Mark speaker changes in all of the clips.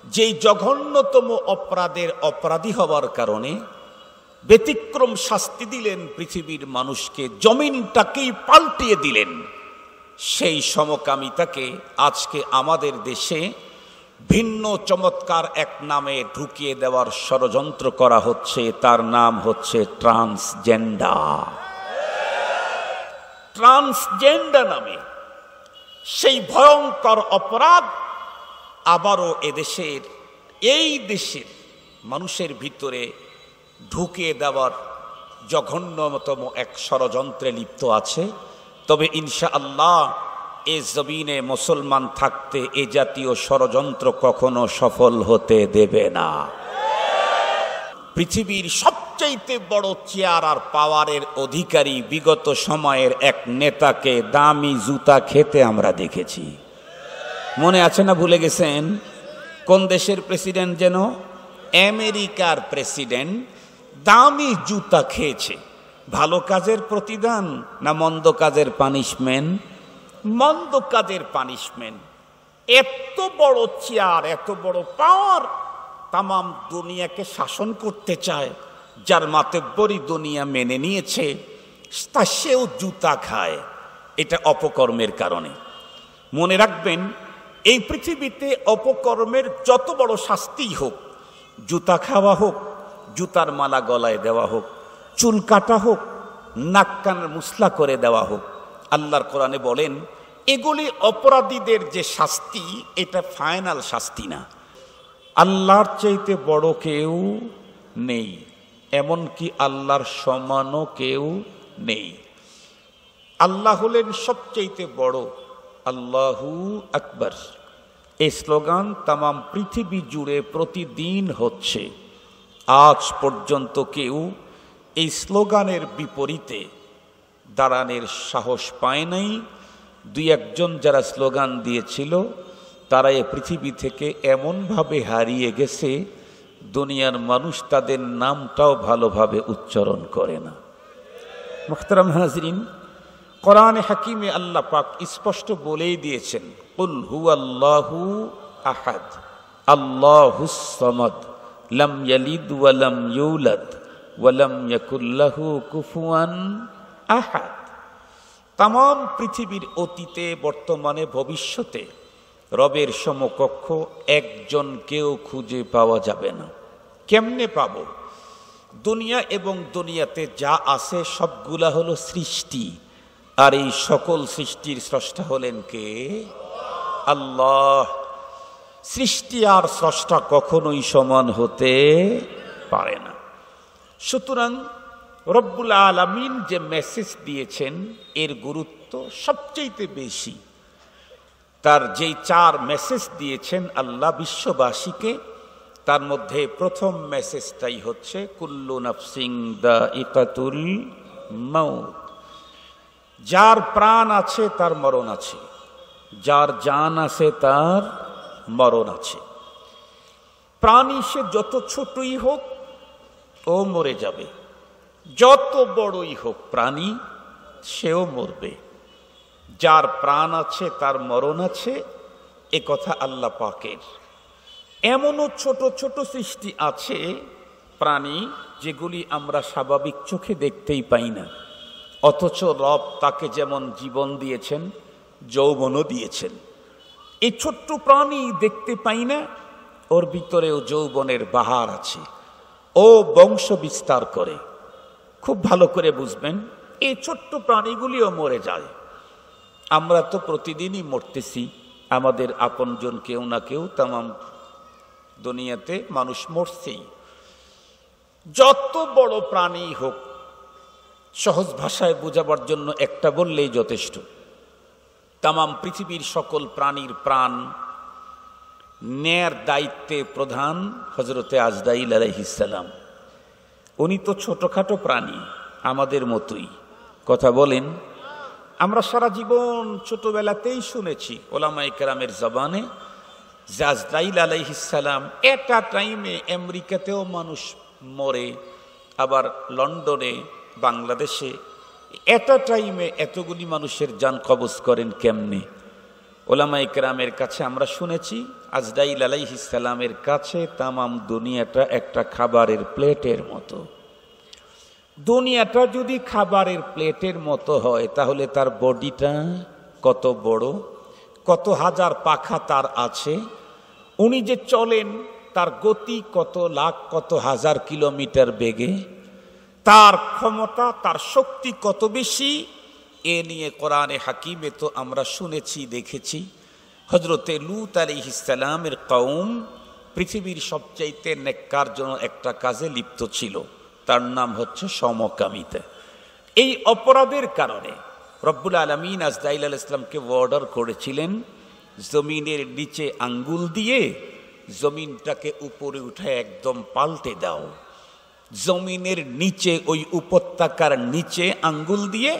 Speaker 1: যেই জঘন্যতম অপরাধের অপরাধী হওয়ার কারণে ব্যতিক্রম শাস্তি দিলেন পৃথিবীর মানুষকে, জমিনটাকেই পাল্টিয়ে দিলেন, সেই সমকামিতাকে আজকে আমাদের দেশে ভিন্ন চমৎকার এক নামে ঢুকিয়ে দেওয়ার ষড়যন্ত্র করা হচ্ছে। তার নাম হচ্ছে ট্রান্সজেন্ডার। ট্রান্সজেন্ডার নামে সেই ভয়ঙ্কর অপরাধ আবারও এই দেশের মানুষের ভিতরে ঢুকিয়ে দেওয়ার জঘন্যতম এক ষড়যন্ত্রে লিপ্ত আছে। তবে ইনশাআল্লাহ এ জমিনে মুসলমান থাকতে এ জাতীয় ষড়যন্ত্র কখনো সফল হতে দেবে না। পৃথিবীর সবচাইতে বড় চেয়ার আর পাওয়ারের অধিকারী বিগত সময়ের এক নেতাকে দামি জুতা খেতে আমরা দেখেছি। মনে আছে না, ভুলে গেছেন? কোন দেশের প্রেসিডেন্ট যেন? আমেরিকার প্রেসিডেন্ট দামি জুতা খেয়েছে। ভালো কাজের প্রতিদান না মন্দ কাজের পানিশমেন্ট? মন্দ কাজের পানিশমেন্ট। এত বড় চেয়ার, এত বড় পাওয়ার, তামাম দুনিয়াকে শাসন করতে চায়, যার মাতব্বরি দুনিয়া মেনে নিয়েছে, তা সেও জুতা খায়। এটা অপকর্মের কারণে। মনে রাখবেন, এই পৃথিবীতে অপকর্মের যত বড় শাস্তি হোক, জুতা খাওয়া হোক, জুতার মালা গলায় দেওয়া হোক, চুল কাটা হোক, নাক কানের মুসলা করে দেওয়া হোক, আল্লাহর কোরআনে বলেন এগুলি অপরাধীদের যে শাস্তি, এটা ফাইনাল শাস্তি না। আল্লাহর চাইতে বড় কেউ নেই, এমনকি আল্লাহর সমানও কেউ নেই। আল্লাহ হলেন সবচাইতে বড়। আল্লাহু আকবার এই স্লোগান তামাম পৃথিবী জুড়ে প্রতিদিন হচ্ছে। আজ পর্যন্ত কেউ এই স্লোগানের বিপরীতে দাঁড়ানোর সাহস পায় নাই। দুই একজন যারা স্লোগান দিয়েছিল, তারা এ পৃথিবী থেকে এমনভাবে হারিয়ে গেছে, দুনিয়ার মানুষ তাদের নামটাও ভালোভাবে উচ্চারণ করে না। মুহতারাম হাজরিন, কোরআনে হাকিমে আল্লাহ পাক স্পষ্ট বলেই দিয়েছেন, কুল হুয়াল্লাহু আহাদ আল্লাহুস সামাদ লাম ইয়ালিদ ওয়া লাম ইউলাদ ওয়া লাম ইয়াকুল লাহু কুফুয়ান আহাদ। তামাম পৃথিবীর অতীতে, বর্তমানে, ভবিষ্যতে রবের সমকক্ষ একজন কেউ খুঁজে পাওয়া যাবে না। কেমনে পাব? দুনিয়া এবং দুনিয়াতে যা আছে সবগুলা হলো সৃষ্টি, আর এই সকল সৃষ্টির স্রষ্টা হলেন কে? আল্লাহ। সৃষ্টি আর স্রষ্টা কখনোই সমান হতে পারে না। সুতরাং রব্বুল আলামিন যে মেসেজ দিয়েছেন, এর গুরুত্ব সবচেয়ে বেশি। তার যেই 4 মেসেজ দিয়েছেন আল্লাহ বিশ্ববাসীকে, তার মধ্যে প্রথম মেসেজটাই হচ্ছে কুল্লু নাফসিং দাইকাতুল মাউত। যার প্রাণ আছে তার মরণ আছে, যার জান আছে তার মরণ আছে। প্রাণী সে যত ছোটই হোক ও মরে যাবে, যত বড়ই হোক প্রাণী সেও মরবে। যার প্রাণ আছে তার মরণ আছে, এ কথা আল্লাহ পাকের। এমনও ছোট ছোট সৃষ্টি আছে প্রাণী, যেগুলি আমরা স্বাভাবিক চোখে দেখতেই পাই না, অথচ রব তাকে যেমন জীবন দিয়েছেন, যৌবনও দিয়েছেন। এই ছোট্ট প্রাণী দেখতে পাই না, ওর ভিতরেও যৌবনের বাহার আছে, ও বংশ বিস্তার করে। খুব ভালো করে বুঝবেন, এই ছোট্ট প্রাণীগুলিও মরে যায়। আমরা তো প্রতিদিনই মরতেছি, আমাদের আপনজন কেউ না কেউ তামাম দুনিয়াতে মানুষ মরছেই। যত বড় প্রাণী হোক, সহজ ভাষায় বোঝাবার জন্য একটা বললেই যথেষ্ট। তামাম পৃথিবীর সকল প্রাণীর প্রাণ নেয়ার দায়িত্বে প্রধান হযরতে আজরাইল আলাইহিস সালাম। উনি তো ছোটখাটো প্রাণী, আমাদের মতোই। কথা বলেন, আমরা সারা জীবন ছোটবেলাতেই শুনেছি ওলামায়ে কেরামের জবানে যে আজরাইল আলাইহিস সালাম একটা টাইমে আমেরিকাতেও মানুষ মরে, আবার লন্ডনে, বাংলাদেশে একটা টাইমে এতগুলি মানুষের জান কবজ করেন কেমনে? ওলামায়ে কেরামের কাছে আমরা শুনেছি আজরাইল আলাইহিস সালামের কাছে তামাম দুনিয়াটা একটা খাবারের প্লেটের মতো। দুনিয়াটা যদি খাবারের প্লেটের মতো হয় তাহলে তার বডিটা কত বড়, কত হাজার পাখা তার আছে, উনি যে চলেন তার গতি কত লাখ কত হাজার কিলোমিটার বেগে, তার ক্ষমতা তার শক্তি কত বেশি, এ নিয়ে কোরআনে হাকিমে তো আমরা শুনেছি দেখেছি। হযরতে লূত আলাইহিস সালামের কওম পৃথিবীর সবচাইতে নেককারজনক একটা কাজে লিপ্ত ছিল, তার নাম হচ্ছে সমকামিতা। এই অপরাধের কারণে রব্বুল আলামিন আজরাইল আলাইহিস সালামকে অর্ডার করেছিলেন জমিনের নিচে আঙ্গুল দিয়ে জমিনটাকে উপরে উঠে একদম পাল্টে দাও। জমিনের নিচে ওই উপত্যকার নিচে আঙ্গুল দিয়ে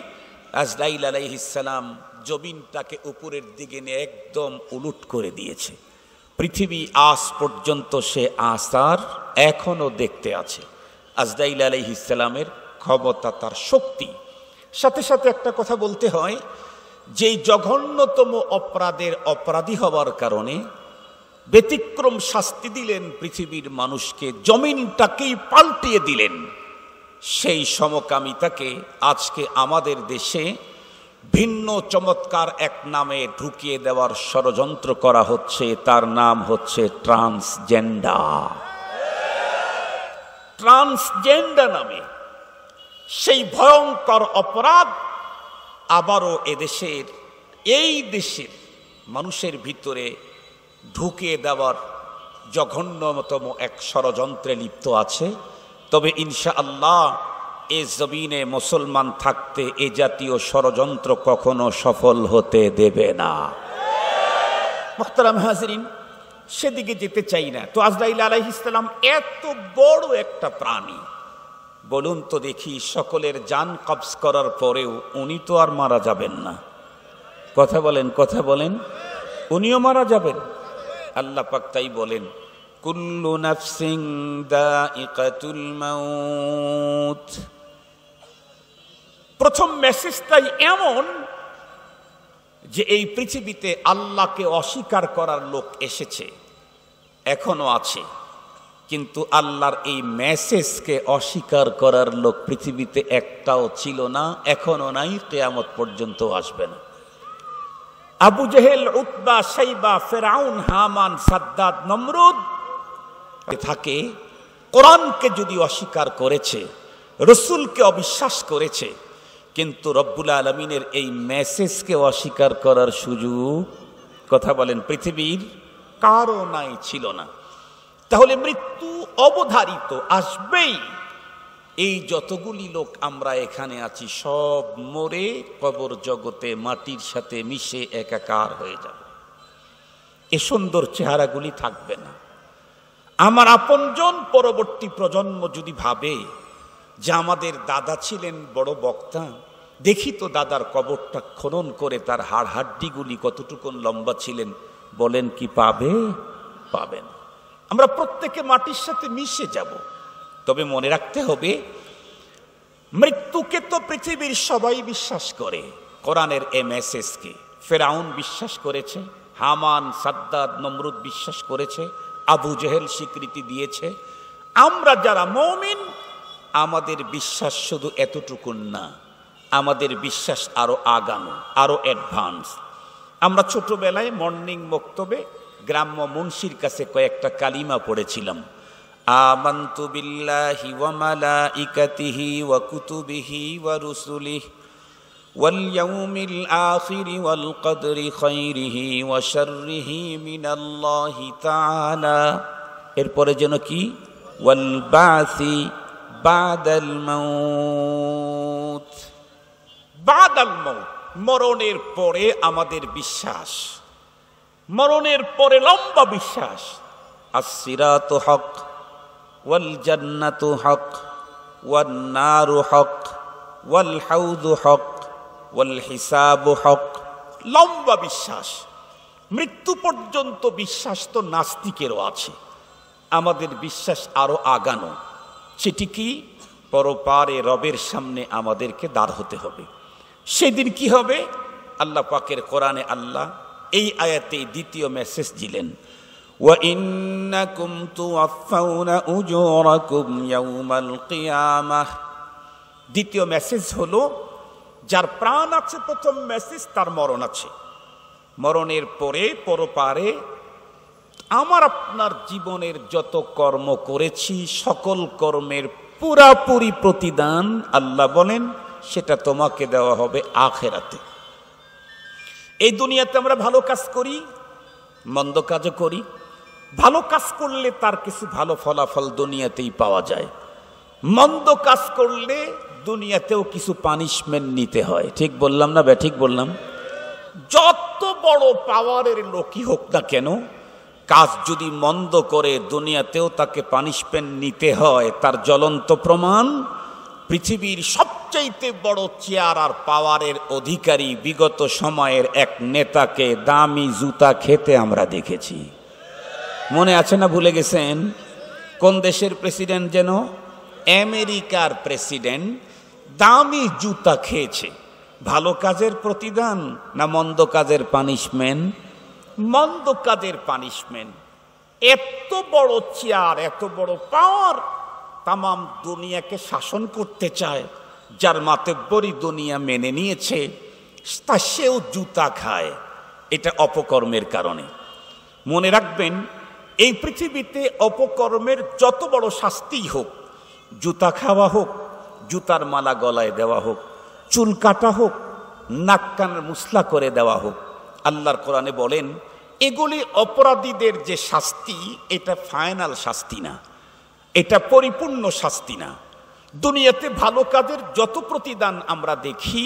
Speaker 1: আজরাইল আলাইহিস সালাম জমিনটাকে উপরের দিকে নিয়ে একদম উলুট করে দিয়েছে। পৃথিবী আজ পর্যন্ত সে আসার এখনো দেখতে আছে আজরাইল আলাইহিস সালামের ক্ষমতা, তার শক্তি। সাথে সাথে একটা কথা বলতে হয়, যেই জঘন্যতম অপরাধের অপরাধী হওয়ার কারণে ব্যতিক্রম শাস্তি দিলেন পৃথিবীর মানুষকে, জমিনটাকেই পাল্টিয়ে দিলেন, সেই সমকামিতাকে আজকে আমাদের দেশে ভিন্ন চমৎকার এক নামে ঢুকিয়ে দেওয়ার ষড়যন্ত্র করা হচ্ছে। তার নাম হচ্ছে ট্রান্সজেন্ডার। ট্রান্সজেন্ডার নামে সেই ভয়ঙ্কর অপরাধ আবারও এদেশের এই দেশের মানুষের ভিতরে ঢুকিয়ে দেওয়ার জঘন্যতম এক ষড়যন্ত্রে লিপ্ত আছে। তবে ইনশাআল্লাহ এ জমিনে মুসলমান থাকতে এ জাতীয় ষড়যন্ত্র কখনো সফল হতে দেবে না। মুহতারাম হাজিরিন, সেদিকে যেতে চাই না। তো আজরাইল আলাইহিস সালাম এত বড় একটা প্রাণী, বলুন তো দেখি, সকলের জান কবজ করার পরেও উনি তো আর মারা যাবেন না। কথা বলেন, কথা বলেন, উনিও মারা যাবেন। আল্লাহ পাক তাই বলেন, কুল্লু নাফসিন দাইকাতুল মাউত। প্রথম মেসেজটাই এমন যে এই পৃথিবীতে আল্লাহকে অস্বীকার করার লোক এসেছে, এখনো আছে, কিন্তু আল্লাহর এই মেসেজকে অস্বীকার করার লোক পৃথিবীতে একটাও ছিল না, এখনো নাই, কিয়ামত পর্যন্ত আসবে না। আবু জেহেল, উতবা, শাইবা, ফেরাউন, হামান, সাদ্দাদ, নমরুদ থাকে, কোরআনকে যদি অস্বীকার করেছে, রসুলকে অবিশ্বাস করেছে, কিন্তু রব্বুল আলামিনের এই মেসেজকে অস্বীকার করার সুযোগ, কথা বলেন, পৃথিবীর কারো নাই, ছিল না। তাহলে মৃত্যু অবধারিত, আসবেই। এই যতগুলি লোক আমরা এখানে আছি সব মরে কবর জগতে মাটির সাথে মিশে একাকার হয়ে যাবে। এ সুন্দর চেহারাগুলি থাকবে না। আমার আপনজন পরবর্তী প্রজন্ম যদি ভাবে যে আমাদের দাদা ছিলেন বড় বক্তা, দেখি তো দাদার কবরটা খনন করে তার হাড় হাড্ডিগুলি কতটুকু লম্বা ছিলেন, বলেন কি পাবে? পাবেন। আমরা প্রত্যেকে মাটির সাথে মিশে যাব। তবে মনে রাখতে হবে, মৃত্যুকে তো পৃথিবীর সবাই বিশ্বাস করে, কোরআনের এই মেসেজকে। ফেরাউন বিশ্বাস করেছে, হামান, সাদ্দাদ, নমরুদ বিশ্বাস করেছে, আবু জেহেল স্বীকৃতি দিয়েছে। আমরা যারা মুমিন, আমাদের বিশ্বাস শুধু এতটুকুন না, আমাদের বিশ্বাস আরো আগানো, আরো অ্যাডভান্স। আমরা ছোটবেলায় মর্নিং বক্তব্যে গ্রাম্য মুন্সির কাছে কয়েকটা কালিমা পড়েছিলাম। আমানতু বিল্লাহি ওয়া মালাইকাতিহি ওয়া কুতুবিহি ওয়া রুসুলিহি ওয়াল ইয়াউমিল আখিরি ওয়াল কদরি খাইরিহি ওয়া শাররিহি মিনাল্লাহি তাআলা। এরপরে যেন কি, ওয়াল বাসি বাদাল মাউত। বাদাল মাউত, মরণের পরে আমাদের বিশ্বাস, মরণের পরে লম্বা বিশ্বাস। আসসিরাতু হক ওয়াল জান্নাতু হক ওয়ান নারু হক ওয়াল হাউদু হক ওয়াল হিসাবু হক। লম্বা বিশ্বাস, মৃত্যু পর্যন্ত বিশ্বাস তো নাস্তিকেরও আছে। আমাদের বিশ্বাস আরো আগানো। সেটি কি? পরপারে রবের সামনে আমাদেরকে দাঁড় হতে হবে। সেদিন কি হবে? আল্লাহ পাকের কোরআনে আল্লাহ এই আয়াতে দ্বিতীয় মেসেজ দিলেন, وَإِنَّكُمْ تُوَفَّوْنَ أُجُورَكُمْ يَوْمَ الْقِيَامَةِ। দ্বিতীয় মেসেজ হলো, যার প্রাণ আছে প্রথম মেসেজ, তার মরণ আছে। মরণের পরে পরপারে আমার আপনার জীবনের যত কর্ম করেছি সকল কর্মের পুরাপুরি প্রতিদান আল্লাহ বলেন সেটা তোমাকে দেওয়া হবে আখেরাতে। এই দুনিয়াতে আমরা ভালো কাজ করি, মন্দ কাজও করি। ভালো কাজ করলে তার কিছু ভালো ফলাফল দুনিয়াতেই পাওয়া যায়, মন্দ কাজ করলে দুনিয়াতেও কিছু পানিশমেন্ট নিতে হয়। ঠিক বললাম না ঠিক বললাম? যত বড় পাওয়ারের লোকই হোক না কেন, কাজ যদি মন্দ করে দুনিয়াতেও তাকে পানিশমেন্ট নিতে হয়। তার জ্বলন্ত প্রমাণ পৃথিবীর সবচাইতে বড় চেয়ার আর পাওয়ারের অধিকারী বিগত সময়ের এক নেতাকে দামি জুতা খেতে আমরা দেখেছি। মনে আছে না ভুলে গেছেন? কোন দেশের প্রেসিডেন্ট যেন? আমেরিকার প্রেসিডেন্ট দামি জুতা খেয়েছে। ভালো কাজের প্রতিদান না মন্দ কাজের পানিশমেন্ট? মন্দ কাজের পানিশমেন্ট। এত বড় চেয়ার, এত বড় পাওয়ার, তামাম দুনিয়াকে শাসন করতে চায়, যার মাতব্বরি দুনিয়া মেনে নিয়েছে, তা সেও জুতা খায়। এটা অপকর্মের কারণে। মনে রাখবেন, এই পৃথিবীতে অপকর্মের যত বড় শাস্তি হোক, জুতা খাওয়া হোক, জুতার মালা গলায় দেওয়া হোক, চুল কাটা হোক, নাক কানের মুসলা করে দেওয়া হোক, আল্লাহর কোরআনে বলেন এগুলি অপরাধীদের যে শাস্তি, এটা ফাইনাল শাস্তি না, এটা পরিপূর্ণ শাস্তি না। দুনিয়াতে ভালো কাজের যত প্রতিদান আমরা দেখি,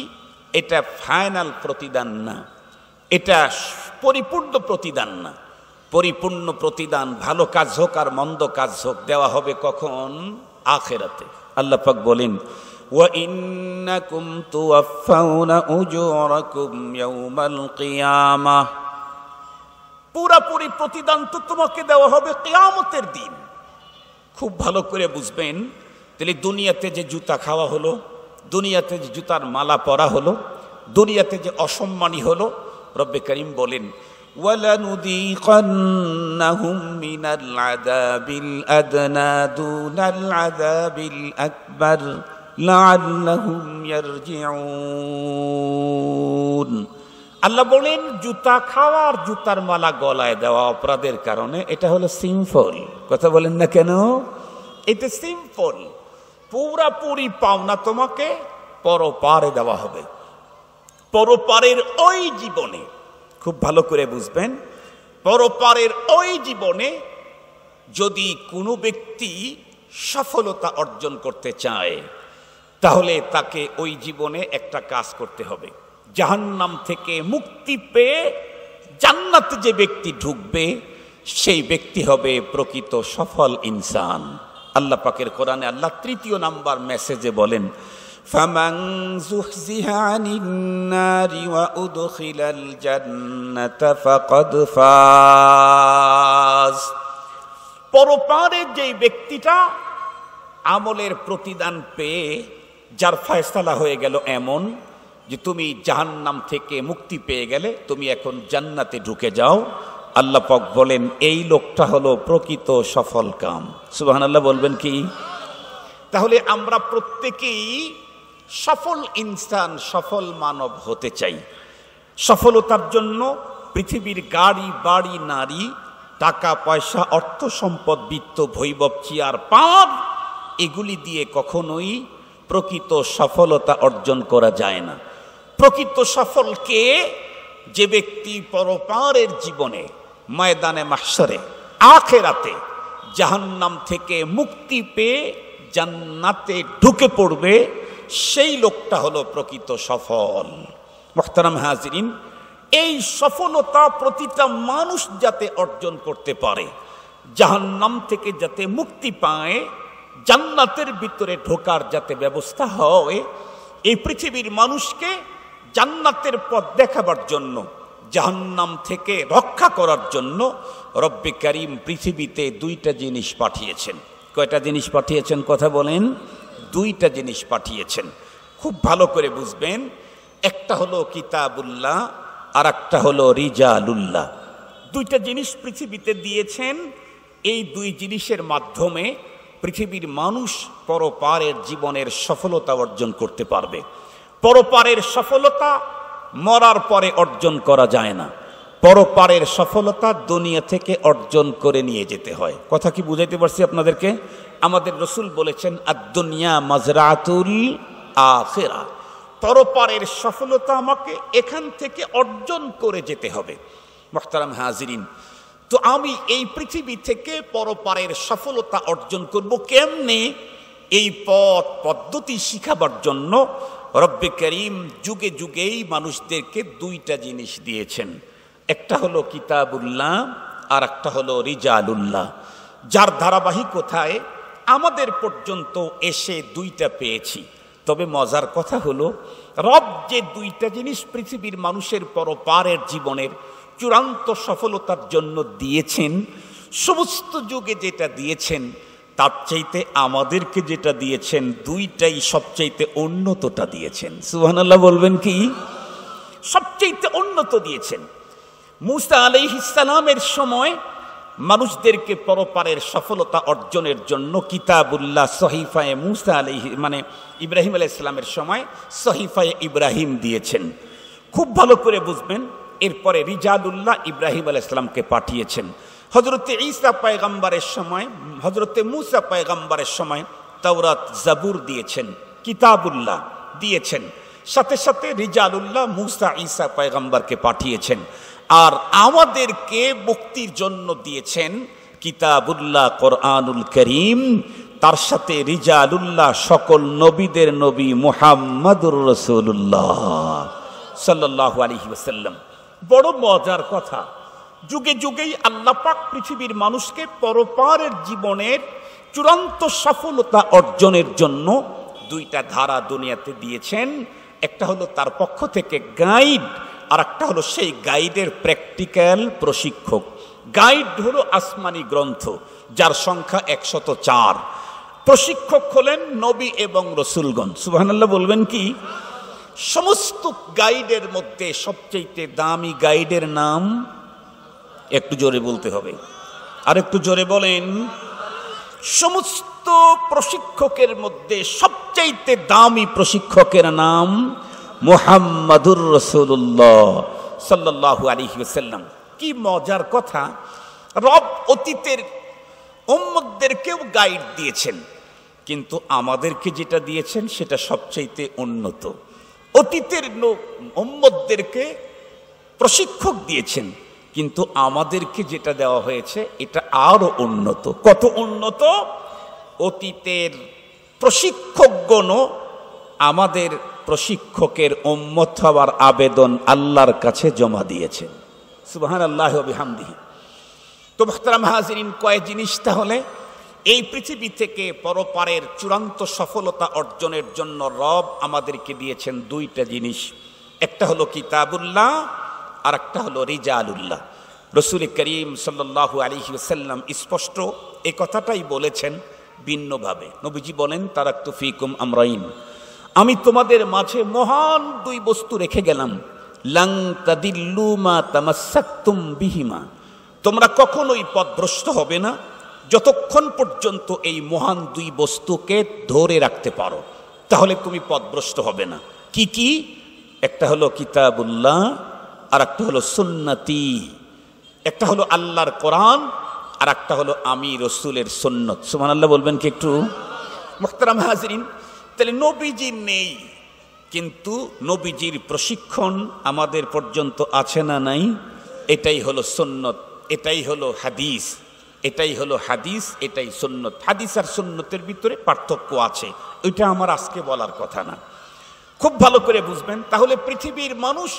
Speaker 1: এটা ফাইনাল প্রতিদান না, এটা পরিপূর্ণ প্রতিদান না। পরিপূর্ণ প্রতিদান ভালো কাজ হোক আর মন্দ কাজ হোক দেওয়া হবে কখন? আখিরাতে। আল্লাহ পাক বলেন, وَإِنَّكُمْ تُوَفَّوْنَ أُجُورَكُمْ يَوْمَ الْقِيَامَةِ। পুরাপুরি প্রতিদান তো তোমাকে দেওয়া হবে কিয়ামতের দিন। খুব ভালো করে বুঝবেন। তাহলে দুনিয়াতে যে জুতা খাওয়া হলো, দুনিয়াতে যে জুতার মালা পরা হলো, দুনিয়াতে যে অসম্মানী হলো, রব্বে করিম বলেন, وَلَنُذِيقَنَّهُم مِّنَ الْعَذَابِ الْأَدْنَىٰ دُونَ الْعَذَابِ الْأَكْبَرِ لَعَلَّهُمْ يَرْجِعُونَ। আল্লাহ বলেন, জুতা খাওয়া আর জুতার মালা গলায় দেওয়া অপরাধের কারণে এটা হলো সিম্পল। কথা বলেন না কেন? এটা সিম্পল। পুরাপুরি পাওনা তোমাকে পরপারে দেওয়া হবে। পরপারের ওই জীবনে, খুব ভালো করে বুঝবেন, পরপারের ওই জীবনে যদি কোনো ব্যক্তি সফলতা অর্জন করতে চায়, তাহলে তাকে ওই জীবনে একটা কাজ করতে হবে। জাহান্নাম থেকে মুক্তি পেয়ে জান্নাতে যে ব্যক্তি ঢুকবে, সেই ব্যক্তি হবে প্রকৃত সফল ইনসান। আল্লাহ পাকের কোরআনে আল্লাহ তৃতীয় নাম্বার মেসেজে বলেন, ফামান যুহজিহা আনিন নারি ওয়া উদখিলাল জান্নাতা ফাকাদ ফাজ। পরপারে যে ব্যক্তিটা আমলের প্রতিদান পেয়ে যার ফয়সালা হয়ে গেল এমন যে তুমি জাহান্নাম থেকে মুক্তি পেয়ে গেলে, তুমি এখন জান্নাতে ঢুকে যাও, আল্লাহ পাক বলেন এই লোকটা হলো প্রকৃত সফল কাম। সুবহানাল্লাহ বলবেন কি? তাহলে আমরা প্রত্যেকেই সফল ইনসান, সফল মানব হতে চাই। সফলতার জন্য পৃথিবীর গাড়ি বাড়ি নারী, টাকা পয়সা, অর্থ সম্পদ, বিত্ত বৈভব, চেয়ার পাওয়ার, এগুলি দিয়ে কখনোই প্রকৃত সফলতা অর্জন করা যায় না। প্রকৃত সফলকে যে ব্যক্তি পরপারের জীবনে, ময়দানে মাহশরে, আখিরাতে জাহান্নাম থেকে মুক্তি পেয়ে জান্নাতে ঢুকে পড়বে, সেই লোকটা হলো প্রকৃত সফল। মুহতারাম হাজিরিন, এই সফলতা প্রতিটা মানুষ যাতে অর্জন করতে পারে, জাহান্নাম থেকে যাতে মুক্তি পায়, জান্নাতের ভিতরে ঢোকার যাতে ব্যবস্থা হয়, এই পৃথিবীর মানুষকে জান্নাতের পথ দেখাবার জন্য, জাহান্নাম থেকে রক্ষা করার জন্য রব্বে কারীম পৃথিবীতে দুইটা জিনিস পাঠিয়েছেন। কয়টা জিনিস পাঠিয়েছেন? কথা বলেন। দুইটা জিনিস পাঠিয়েছেন। খুব ভালো করে বুঝবেন। একটা হলো কিতাবুল্লাহ, আর একটা হলো রিজালুল্লাহ। দুইটা জিনিস পৃথিবীতে দিয়েছেন। এই দুই জিনিসের মাধ্যমে পৃথিবীর মানুষ পরপারের জীবনের সফলতা অর্জন করতে পারবে। পরপারের সফলতা মরার পরে অর্জন করা যায় না। পরপারের সফলতা দুনিয়া থেকে অর্জন করে নিয়ে যেতে হয়। কথা কি বুঝাইতে পারছি আপনাদেরকে? আমাদের রসুল বলেছেন আদ-দুনিয়া মাজরাতুল আখিরা। পরপারের সফলতা আমাকে এখান থেকে অর্জন করে যেতে হবে। মুহতারাম হাজিরিন, তো আমি এই পৃথিবী থেকে পরপারের সফলতা অর্জন করব কেমনে? এই পথ পদ্ধতি শিখাবার জন্য রব্বে করিম যুগে যুগেই মানুষদেরকে দুইটা জিনিস দিয়েছেন। একটা হলো কিতাবুল্লাহ, আর একটা হলো রিজালুল্লাহ, যার ধারাবাহিকতায় আমাদের পর্যন্ত এসে দুইটা পেয়েছি। তবে মজার কথা হলো, রব যে দুইটা জিনিস পৃথিবীর মানুষের পরপারের জীবনের চূড়ান্ত সফলতার জন্য দিয়েছেন, সমস্ত যুগে যেটা দিয়েছেন তার চাইতে আমাদেরকে যেটা দিয়েছেন দুইটাই সবচাইতে উন্নতটা দিয়েছেন। সুবহানাল্লাহ বলবেন কি? সবচাইতে উন্নত দিয়েছেন। মূসা আলাইহিস সালামের সময় মানুষদেরকে পরপারের সফলতা অর্জনের জন্য কিতাবুল্লাহ সহিফায়ে মূসা ইব্রাহিম আলাইহিস সালামের সময় সহিফায়ে ইব্রাহিম দিয়েছেন। খুব ভালো করে বুঝবেন। এরপরে রিজালুল্লাহ ইব্রাহিম আলাইহিস সালামকে পাঠিয়েছেন। হযরতে ঈসা পয়গম্বরের সময়, হযরতে মূসা পয়গম্বরের সময় তাওরাত জাবুর দিয়েছেন, কিতাবুল্লাহ দিয়েছেন। সাথে সাথে রিজালুল্লাহ মূসা ঈসা পয়গম্বরকে পাঠিয়েছেন। আর আমাদেরকে মুক্তির জন্য দিয়েছেন কিতাবুল্লাহ কোরআনুল করিম, তার সাথে রিজালুল্লাহ সকল নবীদের নবী মুহাম্মাদুর রাসূলুল্লাহ সাল্লাল্লাহু আলাইহি ওয়াসাল্লাম। বড় মজার কথা, যুগে যুগেই আল্লাহ পাক পৃথিবীর মানুষকে পরপারের জীবনের চূড়ান্ত সফলতা অর্জনের জন্য দুইটা ধারা দুনিয়াতে দিয়েছেন। একটা হলো তার পক্ষ থেকে গাইড, আর একটা হলো সেই গাইডের প্র্যাকটিক্যাল প্রশিক্ষক। গাইড হলো আসমানি গ্রন্থ, যার সংখ্যা 104। প্রশিক্ষক হলেন নবী এবং রসুলগণ। সুবহানাল্লাহ বলবেন কি? সমস্ত গাইডের মধ্যে সবচেয়ে দামি গাইডের নাম, একটু জোরে বলতে হবে, আর একটু জোরে বলেন। সমস্ত প্রশিক্ষকের মধ্যে সবচাইতে দামি প্রশিক্ষকের নাম মুহাম্মাদুর রাসূলুল্লাহ সাল্লাল্লাহু আলাইহি ওয়াসাল্লাম। কি মজার কথা, রব অতীতের উম্মতদেরকেও গাইড দিয়েছেন, কিন্তু আমাদেরকে যেটা দিয়েছেন সেটা সবচাইতে উন্নত। অতীতের উম্মতদেরকে প্রশিক্ষক দিয়েছেন, কিন্তু আমাদেরকে যেটা দেওয়া হয়েছে এটা আরো উন্নত। কত উন্নত! অতীতের প্রশিক্ষকগণও আমাদের প্রশিক্ষকের উম্মত হওয়ার আবেদন আল্লাহর কাছে জমা দিয়েছেন। সুবহানাল্লাহ ওয়া বিহামদিহি। তো মুহতারাম হাজিরিন, কয় জিনিস তাহলে এই পৃথিবী থেকে পরপারের চূড়ান্ত সফলতা অর্জনের জন্য রব আমাদেরকে দিয়েছেন দুইটা জিনিস। একটা হলো কিতাবুল্লাহ, আর একটা হলো রিজালুল্লাহ। রসুল করিম সাল্লাল্লাহু আলাইহি ওয়াসাল্লাম স্পষ্ট এই কথাটাই বলেছেন ভিন্নভাবে। নবীজি বলেন, তারাকতু ফীকুম আমরাইন, আমি তোমাদের মাঝে মহান দুই বস্তু রেখে গেলাম, লাং তাদিল্লু মা তামাসসাকতুম বিহিমা, তোমরা কখনোই পথভ্রষ্ট হবে না যতক্ষণ পর্যন্ত এই মহান দুই বস্তুকে ধরে রাখতে পারো, তাহলে তুমি পথভ্রষ্ট হবে না। কি কি? একটা হলো কিতাবুল্লাহ, আর একটা হলো সুন্নতি। একটা হলো আল্লাহর কোরআন, আর একটা হলো আমি রসুলের সুন্নত। সুবহানাল্লাহ বলবেন কি একটু? মুহতারাম হাজিরিন, তাহলে নবীজি নেই, কিন্তু নবীজির প্রশিক্ষণ আমাদের পর্যন্ত আছে না নাই? এটাই হলো সুন্নত, এটাই হলো হাদিস, এটাই হলো হাদিস, এটাই সুন্নত। হাদিস আর সুন্নতের ভিতরে পার্থক্য আছে, ওইটা আমার আজকে বলার কথা না। খুব ভালো করে বুঝবেন। তাহলে পৃথিবীর মানুষ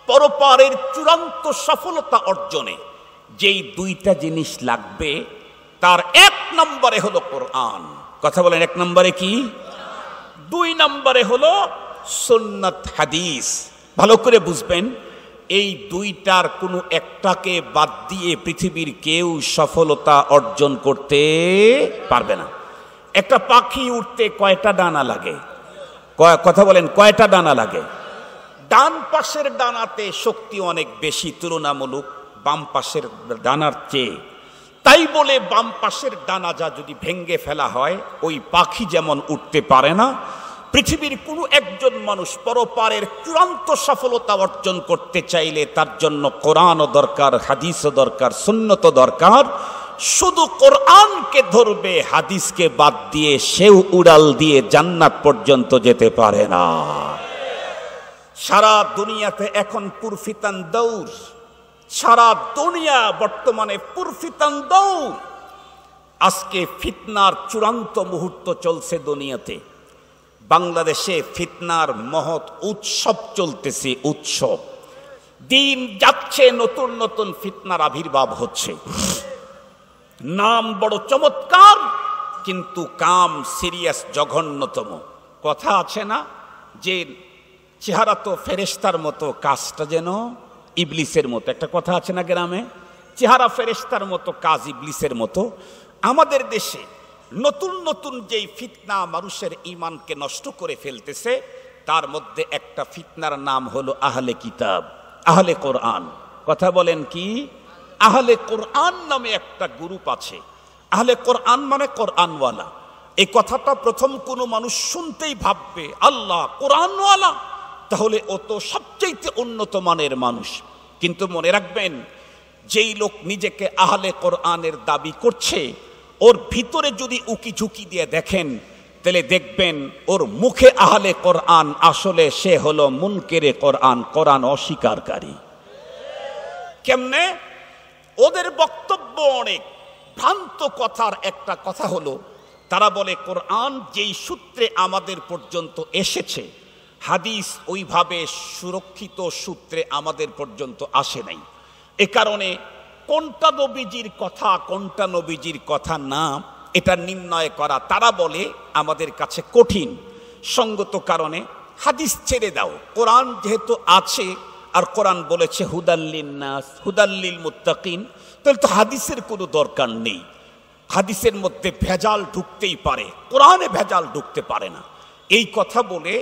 Speaker 1: পরপারের চূড়ান্ত সফলতা অর্জনে যেই দুইটা জিনিস লাগবে, তার এক নম্বরে হলো কোরআন। কথা বলেন, এক নম্বরে কি? দুই নম্বরে হলো সুন্নাত হাদিস। ভালো করে বুঝবেন, এই দুইটার কোনো একটাকে বাদ দিয়ে পৃথিবীর কেউ সফলতা অর্জন করতে পারবে না। একটা পাখি উঠতে কয়টা ডানা লাগে? কথা বলেন, কয়টা ডানা লাগে? ডান পাশের ডানাতে শক্তি অনেক বেশি তুলনামূলক বাম পাশের ডানার চেয়ে। তাই বলে বাম পাশের ডানা যা যদি ভেঙ্গে ফেলা হয়, ওই পাখি যেমন উঠতে পারে না, পৃথিবীর কোনো একজন মানুষ পরপারের চূড়ান্ত সফলতা অর্জন করতে চাইলে তার জন্য কোরআনও দরকার, হাদিসও দরকার, সুন্নতও দরকার। শুধু কোরআনকে ধরবে, হাদিসকে বাদ দিয়ে সেও উড়াল দিয়ে জান্নাত পর্যন্ত যেতে পারে না। সারা দুনিয়াতে এখন পুরফিতান দৌড়, সারা দুনিয়া বর্তমানে পুরফিতান দৌড়। আজকে ফিতনার চূড়ান্ত মুহূর্ত চলছে দুনিয়াতে। বাংলাদেশে ফিতনার মহৎ উৎসব চলতেছে, উৎসব। দিন যাচ্ছে, নতুন নতুন ফিতনার আবির্ভাব হচ্ছে। নাম বড় চমৎকার, কিন্তু কাম সিরিয়াস, জঘন্যতম। কথা আছে না যে চেহারা তো ফেরেশতার মতো, কাজটা যেন ইবলিসের মতো। একটা কথা আছে না গ্রামে, চেহারা ফেরেশতার মতো, কাজ ইবলিসের মতো। আমাদের দেশে নতুন নতুন যেই ফিতনা মানুষের ঈমানকে নষ্ট করে ফেলতেছে, তার মধ্যে একটা ফিতনার নাম হলো আহলে কিতাব, আহলে কোরআন। কথা বলেন কি? আহলে কোরআন নামে একটা গ্রুপ আছে। আহলে কোরআন মানে কোরআনওয়ালা। এই কথাটা প্রথম কোনো মানুষ শুনতেই ভাববে আল্লাহ কোরআনওয়ালা, তাহলে ও তো সবচেয়ে উন্নত মানের মানুষ। কিন্তু মনে রাখবেন, যেই লোক নিজেকে আহলে কোরআনের দাবি করছে, ওর ভিতরে যদি উকি ঝুঁকি দিয়ে দেখেন, তাহলে দেখবেন ওর মুখে আহলে কোরআন, আসলে সে হলো মুনকেরে কোরআন, কোরআন অস্বীকারী। কেমনে? ওদের বক্তব্য অনেক ভ্রান্ত কথার। একটা কথা হলো, তারা বলে কোরআন যেই সূত্রে আমাদের পর্যন্ত এসেছে, হাদিস ওইভাবে সুরক্ষিত সূত্রে আমাদের পর্যন্ত আসে নাই। এ কারণে কোনটা নবীজির কথা, কোনটা নবীজির কথা না, এটা নির্ণয় করা তারা বলে আমাদের কাছে কঠিন। সঙ্গত কারণে হাদিস ছেড়ে দাও, কোরআন যেহেতু আছে, আর কোরআন বলেছে হুদাল্লিন নাস, হুদাল্লিল মুত্তাকিন, তাহলে তো হাদিসের কোনো দরকার নেই। হাদিসের মধ্যে ভেজাল ঢুকতেই পারে, কোরআনে ভেজাল ঢুকতে পারে না। এই কথা বলে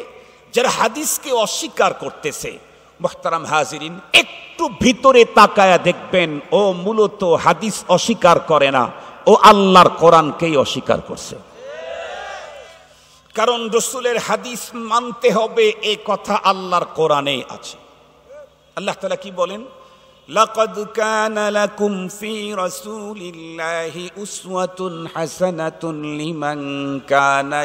Speaker 1: যারা হাদিসকে অস্বীকার করতেছে, মুহতারাম হাজিরিন, একটু ভিতরে তাকায়া দেখবেন ও মূলত হাদিস অস্বীকার করে না, ও আল্লাহর কোরআনকেই অস্বীকার করছে। কারণ রাসূলের হাদিস মানতে হবে, এই কথা আল্লাহর কোরআনে আছে। আল্লাহ তাআলা কি বলেন? লাকাদ কানা লাকুম ফি রাসূলিল্লাহি উসওয়াতুন হাসানাতুন লিমান কানা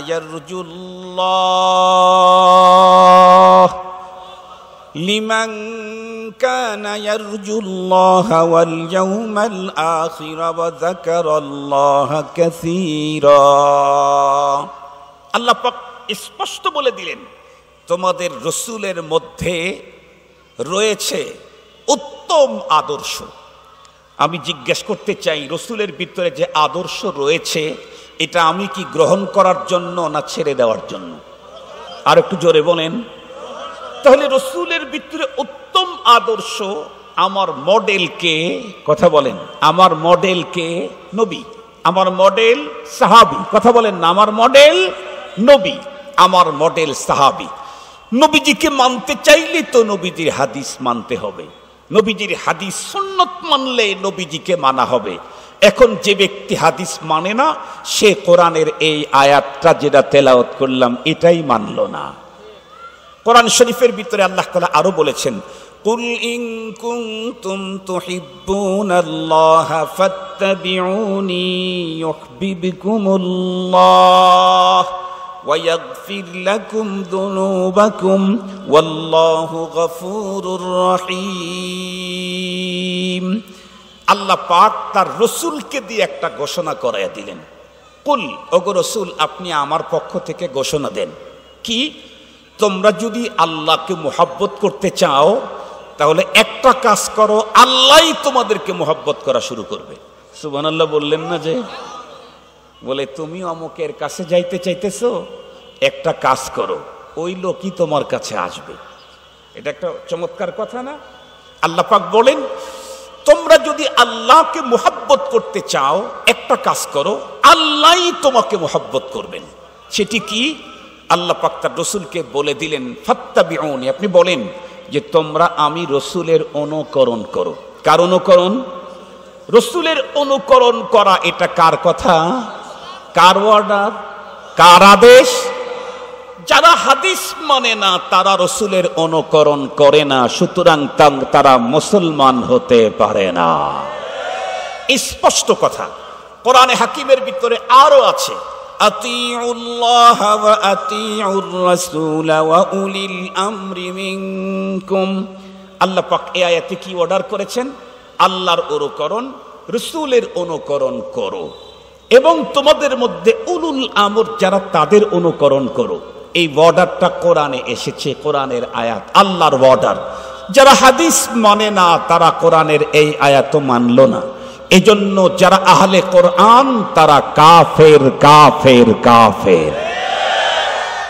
Speaker 1: ইয়ারজুল্লাহ ওয়াল ইয়াউমাল আখির ওয়া যাকারাল্লাহা কাসীরা। আল্লাহ পাক স্পষ্ট বলে দিলেন, তোমাদের রাসূলের মধ্যে রয়েছে উত্তম আদর্শ। আমি জিজ্ঞেস করতে চাই, রাসূলের ভিতরে যে আদর্শ রয়েছে, এটা আমি কি গ্রহণ করার জন্য না ছেড়ে দেওয়ার জন্য? আর একটু জোরে বলেন। তাহলে রাসূলের ভিতরে উত্তম আদর্শ, আমার মডেলকে, কথা বলেন, আমার মডেলকে নবী, আমার মডেল সাহাবী। কথা বলেন না, আমার মডেল নবী, আমার মডেল সাহাবী। নবীজিকে মানতে চাইলে তো নবীজির হাদিস মানতে হবে। নবীজির হাদিস সুন্নত মানলে নবীজিকে মানা হবে। এখন যে ব্যক্তি হাদিস মানে না, সে কোরআনের এই আয়াতটা যেটা তেলাওয়াত করলাম এটাই মানল না। কোরআন শরীফের ভিতরে আল্লাহ তাআলা আরো বলেছেন, কুল ইন কুনতুম তুহিব্বুনাল্লাহা ফাত্তাবিউনি ইউহিব্বুকুমুল্লাহ ওয়া ইয়াগফির লাকুম যুনুবাকুম ওয়াল্লাহু গফুরুর রহিম। আল্লাহ পাক তার রাসূলকে দিয়ে একটা ঘোষণা করায়া দিলেন, কুল, ওগো রাসূল, আপনি আমার পক্ষ থেকে ঘোষণা দেন। কি? তোমরা যদি আল্লাহকে মুহাব্বত করতে চাও, তাহলে একটা কাজ করো, আল্লাহই তোমাদেরকে মুহাব্বত করা শুরু করবে। সুবহানাল্লাহ বললেন না? যে বলে তুমি অমুকের কাছে যাইতে চাইতেছো, একটা কাজ করো, ওই লোকই তোমার কাছে আসবে। এটা একটা চমৎকার কথা না? আল্লাহ পাক বলেন, তোমরা যদি আল্লাহকে মুহাব্বত করতে চাও, একটা কাজ করো, আল্লাহই তোমাকে মুহাব্বত করবেন। সেটি কি? আল্লাহ পাক তার রাসূলকে বলে দিলেন, ফাত্তাবিউনি, আপনি বলেন যে তোমরা আমি রসুলের অনুকরণ করো। কার অনুকরণ? রসুলের অনুকরণ করা। এটা কার কথা? কার অর্ডার? কার আদেশ? যারা হাদিস মানে না তারা রসুলের অনুকরণ করে না, সুতরাং তারা মুসলমান হতে পারে না। স্পষ্ট কথা। কোরআনে হাকিমের ভিতরে আরো আছে, আতিউল্লাহ ওয়া আতিউর রাসূল ওয়া উলিল আমরি মিনকুম। আল্লাহ পাক এই আয়াতে কি অর্ডার করেছেন? আল্লাহর অনুকরণ, রাসূলের অনুকরণ করো এবং তোমাদের মধ্যে উলুল আমর যারা তাদের অনুকরণ করো। এই অর্ডারটা কোরআনে এসেছে, কোরআনের আয়াত, আল্লাহর অর্ডার। যারা হাদিস মানে না তারা কোরআনের এই আয়াতও মানল না। এজন্য যারা আহলে কোরআন তারা কাফের, কাফের, কাফের।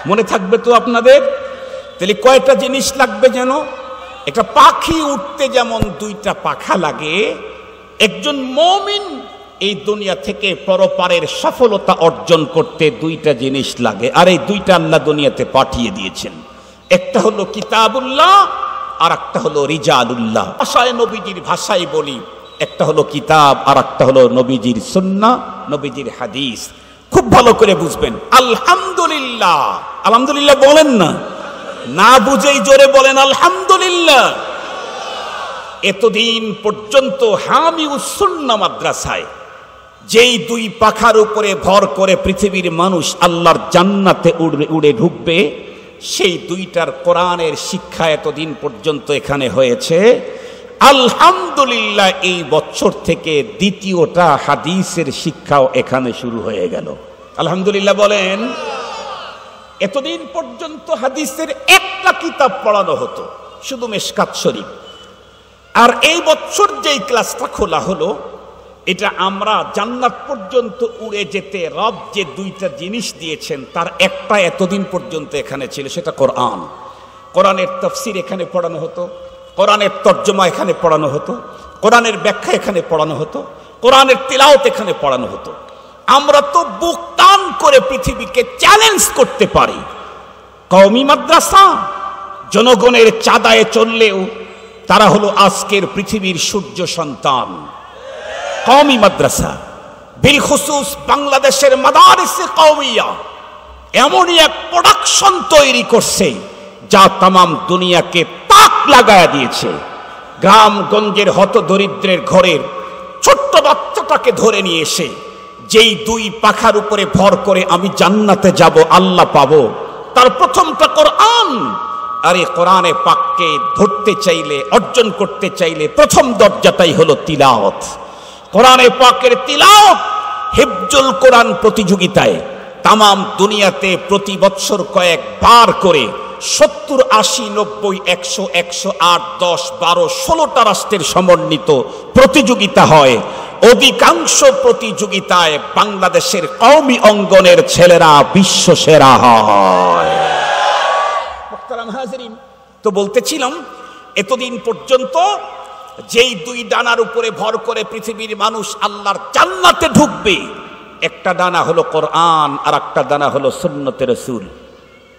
Speaker 1: মনে থাকবে তো আপনাদের? তাহলে কয়টা জিনিস লাগবে যেন? একটা পাখি উঠতে যেমন দুইটা পাখা লাগে, একজন মুমিন এই দুনিয়া থেকে পরপারের সফলতা অর্জন করতে দুইটা জিনিস লাগে, আর এই দুইটা আল্লাহ দুনিয়াতে পাঠিয়ে দিয়েছেন। একটা হলো কিতাবুল্লাহ আর একটা হলো রিজালুল্লাহ। ভাষায় নবীজির ভাষায় বলি, একটা হলো কিতাব আর একটা হলো নবীজির সুন্নাহ, নবীজির হাদিস। খুব ভালো করে বুঝবেন। আলহামদুলিল্লাহ, আলহামদুলিল্লাহ বলেন না, না বুঝেই জোরে বলেন আলহামদুলিল্লাহ। এতদিন পর্যন্ত হামিউস সুন্নাহ মাদ্রাসায় যেই দুই পাখার উপরে ভর করে পৃথিবীর মানুষ আল্লাহর জান্নাতে উড়ে ঢুকবে, সেই দুইটার কোরআনের শিক্ষা এতদিন পর্যন্ত এখানে হয়েছে। আলহামদুলিল্লাহ এই বছর থেকে দ্বিতীয়টা হাদিসের শিক্ষাও এখানে শুরু হয়ে গেল। আলহামদুলিল্লাহ বলেন। এতদিন পর্যন্ত হাদিসের একটা কিতাব পড়ানো হতো, শুধু মিশকাত শরীফ। আর এই বছর যেই ক্লাসটা খোলা হলো, এটা আমরা জান্নাত পর্যন্ত উড়ে যেতে রব যে দুইটা জিনিস দিয়েছেন তার একটা এতদিন পর্যন্ত এখানে ছিল, সেটা কোরআন। কোরআনের তাফসীর এখানে পড়ানো হতো, কোরআনের তর্জমা এখানে পড়ানো হতো, কোরআনের ব্যাখ্যা এখানে পড়ানো হতো, কোরআনের তিলাওয়াত এখানে পড়ানো হতো। আমরা তো বুক টান করে পৃথিবীকে চ্যালেঞ্জ করতে পারি। কওমি মাদ্রাসা জনগণের চাঁদায় চললেও তারা হলো আজকের পৃথিবীর সূর্য সন্তান। কওমি মাদ্রাসা বিল খুসুস বাংলাদেশের মাদারিসে কওমিয়া এমনই এক প্রোডাকশন তৈরি করছে যা তামাম দুনিয়াকে তাক লাগায়া দিয়েছে। গ্রামগঞ্জের হতদরিদ্রের ঘরের ছোট্ট বাচ্চাটাকে ধরে নিয়ে এসে যেই দুই পাখার উপরে ভর করে আমি জান্নাতে যাব, আল্লাহ পাবো, তার প্রথমটা কোরআন। আর এই কোরআনে পাককে ধরতে চাইলে, অর্জন করতে চাইলে প্রথম দরজাটাই হলো তিলাওয়াত। কোরআনে পাকের তিলাওয়াত হিফজুল কোরআন প্রতিযোগিতায় তামাম দুনিয়াতে প্রতি বছর কয়েকবার করে 70, 80, 90, 100, 108, 10, 12, 16টা রাষ্ট্রের সমন্বিত প্রতিযোগিতা হয়। অধিকাংশ প্রতিযোগিতায় বাংলাদেশের কওমি অঙ্গনের ছেলেরা বিশ্ব সেরা হয়। তো বলতেছিলাম, এতদিন পর্যন্ত যেই দুই ডানার উপরে ভর করে পৃথিবীর মানুষ আল্লাহর জান্নাতে ঢুকবে, একটা ডানা হলো কোরআন আর একটা ডানা হলো সুন্নতে রাসূল।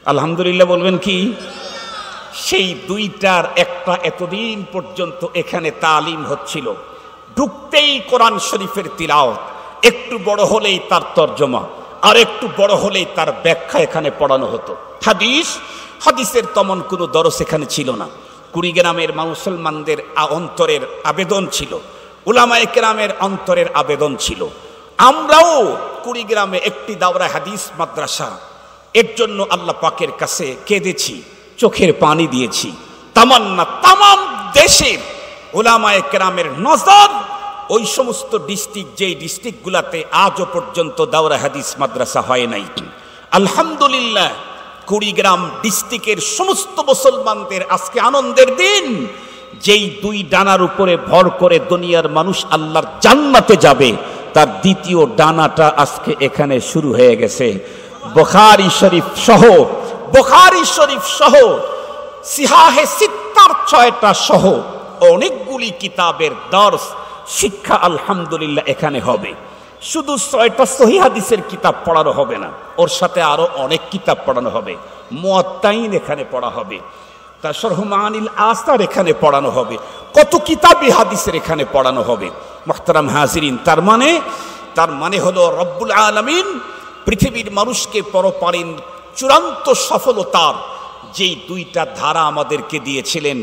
Speaker 1: আলহামদুলিল্লাহ বলবেন কি? সেই দুইটার একটা এতদিন পর্যন্ত এখানে তালিম হচ্ছিল। ঢুকতেই কোরআন শরীফের তিলাওয়াত, একটু বড় হলেই তার তর্জমা, আর একটু বড় হলেই তার ব্যাখ্যা এখানে পড়ানো হতো। হাদিসের তেমন কোনো দরস এখানে ছিল না। কুড়িগ্রামের মুসলমানদের অন্তরের আবেদন ছিল, উলামায়ে কেরামের অন্তরের আবেদন ছিল। আমরাও কুড়িগ্রামে একটি দাওরা হাদিস মাদ্রাসা, এর জন্য আল্লাহ পাকের কাছে কেঁদেছি, চোখের পানি দিয়েছি। তামান্না তামাম দেশের উলামায়ে কেরামের নজর ওই সমস্ত ডিস্ট্রিক্ট, যেই ডিস্ট্রিক্টগুলোতে আজও পর্যন্ত দাওরা হাদিস মাদ্রাসা হয় নাই। আলহামদুলিল্লাহ কুড়িগ্রাম ডিস্ট্রিক্টের সমস্ত মুসলমানদের আজকে আনন্দের দিন। যেই দুই ডানার উপরে ভর করে দুনিয়ার মানুষ আল্লাহর জান্নাতে যাবে, তার দ্বিতীয় ডানাটা আজকে এখানে শুরু হয়ে গেছে। বুখারী শরীফ সহ সিহাহে সিত্তার 6টা সহ অনেকগুলি কিতাবের দর্স শিক্ষা আলহামদুলিল্লাহ এখানে হবে। শুধু 6টা সহিহ হাদিসের কিতাব পড়ানো হবে না, ওর সাথে আরো অনেক কিতাব পড়ানো হবে। মুয়াত্তাইন এখানে পড়া হবে, তার শরহ মাআনিল আসার এখানে পড়ানো হবে, কত কিতাবে হাদিসের এখানে পড়ানো হবে। মুহতারাম হাজিরিন, তার মানে হলো রব্বুল আলামিন পৃথিবীর মানুষকে পরপারের চূড়ান্ত সফলতার যেই দুইটা ধারা আমাদেরকে দিয়েছিলেন,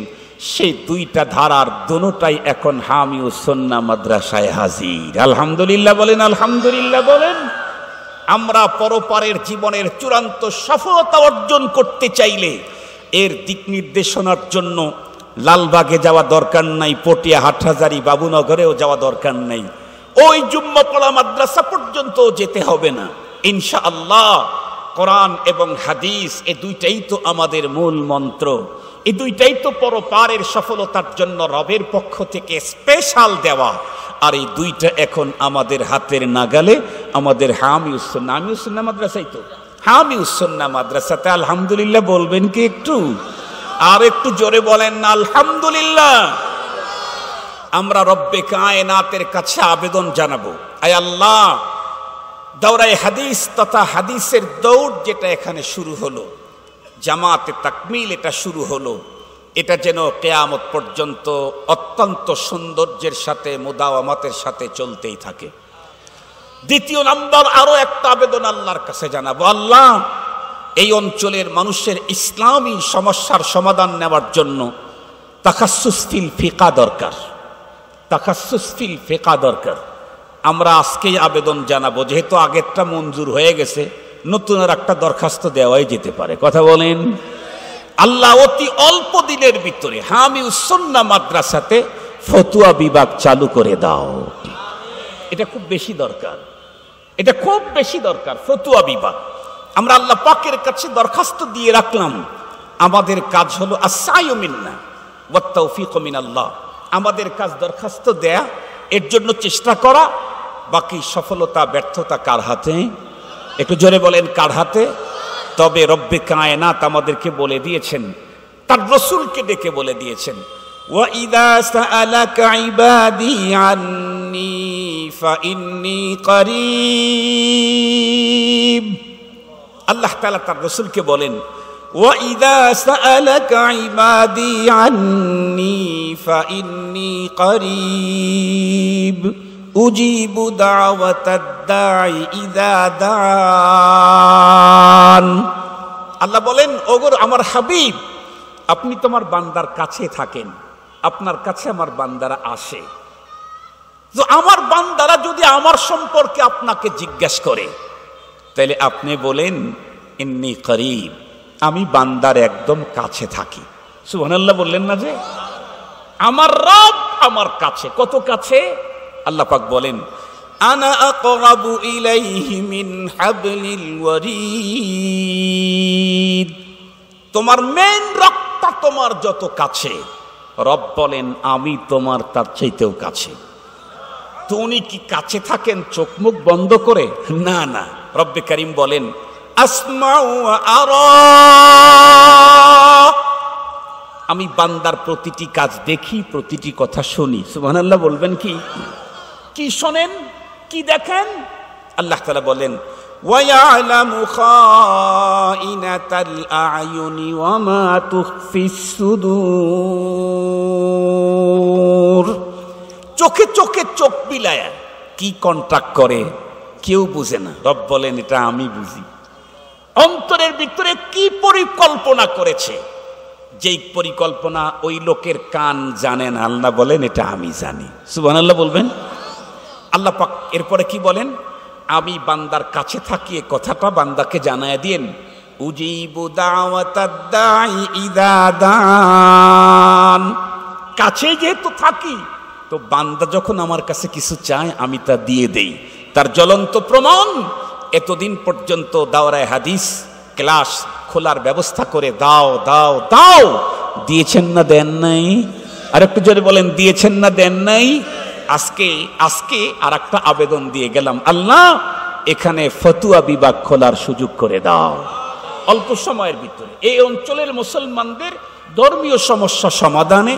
Speaker 1: সেই দুইটা ধারার দোনোটাই এখন হামিউস সুন্নাহ মাদ্রাসায় হাজির। আলহামদুলিল্লাহ বলেন, আলহামদুলিল্লাহ বলেন। আমরা পরপারের জীবনের চূড়ান্ত সফলতা অর্জন করতে চাইলে এর দিক নির্দেশনার জন্য লালবাগে যাওয়া দরকার নাই, পটিয়া, হাটহাজারী, বাবুনগরেও যাওয়া দরকার নাই, ওই জুম্মাপাড়া মাদ্রাসা পর্যন্ত যেতে হবে না। ইনশাআল্লাহ কোরআন এবং হাদিস এ দুইটাই তো আমাদের মূল মন্ত্র, এই দুইটাই তো পরপারের সফলতার জন্য রবের পক্ষ থেকে স্পেশাল দেওয়া। আর এই দুইটা এখন আমাদের হাতের নাগালে। আমাদের হামিউস সুন্নাহ মাদ্রাসাই তো, হামিউস সুন্নাহ মাদ্রাসাতে আলহামদুলিল্লাহ বলবেন কি একটু? আর একটু জোরে বলেন না আলহামদুলিল্লাহ। আমরা রব্বে কায়নাতের কাছে আবেদন জানাবো, আয় আল্লাহ, দাওরায়ে হাদিস তথা হাদিসের দৌড় যেটা এখানে শুরু হলো, জামাতে তাকমিল এটা শুরু হলো, এটা যেন কিয়ামত পর্যন্ত অত্যন্ত সৌন্দর্যের সাথে মুদাওয়ামাতের সাথে চলতেই থাকে। দ্বিতীয় নাম্বার, আরো একটা আবেদন আল্লাহর কাছে জানাবো, আল্লাহ এই অঞ্চলের মানুষের ইসলামী সমস্যার সমাধান নেওয়ার জন্য তাখাসসুস ফিল ফিকা দরকার, তাখাসসুস ফিল ফিকা দরকার। আমরা আজকেই আবেদন জানাবো, যেহেতু আগেরটা মঞ্জুর হয়ে গেছে, নতুন আর একটা দরখাস্ত দেওয়াই যেতে পারে। কথা বলেন। আল্লাহ অতি অল্প দিনের ভিতরে হামিউস সুন্নাহ মাদ্রাসাতে ফতুয়া বিভাগ চালু করে দাও। এটা খুব বেশি দরকার, এটা খুব বেশি দরকার, ফতুয়া বিভাগ। আমরা আল্লাহ পাকের কাছে দরখাস্ত দিয়ে রাখলাম। আমাদের কাজ হলো আস-সা'য়ু মিন্না ওয়াত তাওফীকু মিনাল্লাহ। আমাদের কাজ দরখাস্ত দেয়া, এর জন্য চেষ্টা করা, বাকি সফলতা ব্যর্থতা কার হাতে? একটু জোরে বলেন, কার হাতে? তবে রব্বে কায়নাত আমাদেরকে বলে দিয়েছেন, তার রাসূলকে ডেকে বলে দিয়েছেন, ওয়া ইযা সাআলাকা ইবাদি আন্নী ফাইন্নী করিব। আল্লাহ তাআলা তার রাসূলকে বলেন, ওয়া ইযা সাআলাকা ইবাদি আন্নী ফাইন্নী করিব উজিবু দাওয়াতাদ দাঈ ইযা দান। আল্লাহ বলেন, ওগো আমার হাবিব, আপনি তোমার বান্দার কাছে থাকেন, আপনার কাছে আমার বান্দারা আসে। তো আমার বান্দারা যদি আমার সম্পর্কে আপনাকে জিজ্ঞাসা করে, তাহলে আপনি বলেন ইন্নী করিব, আমি বান্দার একদম কাছে থাকি। সুবহানাল্লাহ বললেন না যে? আমার রব আমার কাছে, কত কাছে? আল্লাহ পাক বলেন, আনা আকরাবু ইলাইহি মিন হাবলিল ওয়ারিদ। তোমার মেন রক্ত তোমার যত কাছে, রব বলেন আমি তোমার তার চাইতেও কাছে। তো উনি কি কাছে থাকেন চোখ মুখ বন্ধ করে? না না, রব্বে কারীম বলেন আসমাউ ওয়া আরা, আমি বান্দার প্রতিটি কাজ দেখি, প্রতিটি কথা শুনি। সুবহানাল্লাহ বলবেন কি? কি শোনেন, কি দেখেন? আল্লাহ তাআলা বলেন, ওয়া ইয়ালামু খাইনাতাল আ'য়ুনি ওয়া মা তুখফিস সুদূর। চোখে চোখে চোখ বিলায়া কি কন্ট্রাক্ট করে কেউ বুঝে না, রব বলেন এটা আমি বুঝি। অন্তরের ভিতরে কি পরিকল্পনা করেছে, যেই পরিকল্পনা ওই লোকের কান জানে না, আল্লাহ বলেন এটা আমি জানি। সুবহানাল্লাহ বলবেন। আল্লাহ পাক এরপরে কি বলেন, আমি বান্দার কাছে থাকি, এ কথাটা বান্দাকে জানায় দিন। উজিবু দাওয়াতাদ দাঈ ইযা দান। কাছে যেহেতু থাকি, তো বান্দা যখন আমার কাছে কিছু চায় আমি তা দিয়ে দেই। তার জ্বলন্ত প্রমাণ, এতদিন পর্যন্ত দাওরায়ে হাদিস ক্লাস খোলার ব্যবস্থা করে দাও দাও দাও, দিয়েছেন না দেন নাই? আর একটু জোরে বলেন, দিয়েছেন না দেন নাই? আজকে আর একটা আবেদন দিয়ে গেলাম, আল্লাহ এখানে ফতুয়া বিভাগ খোলার সুযোগ করে দাও। অল্প সময়ের ভিতরে এই অঞ্চলের মুসলমানদের ধর্মীয় সমস্যা সমাধানে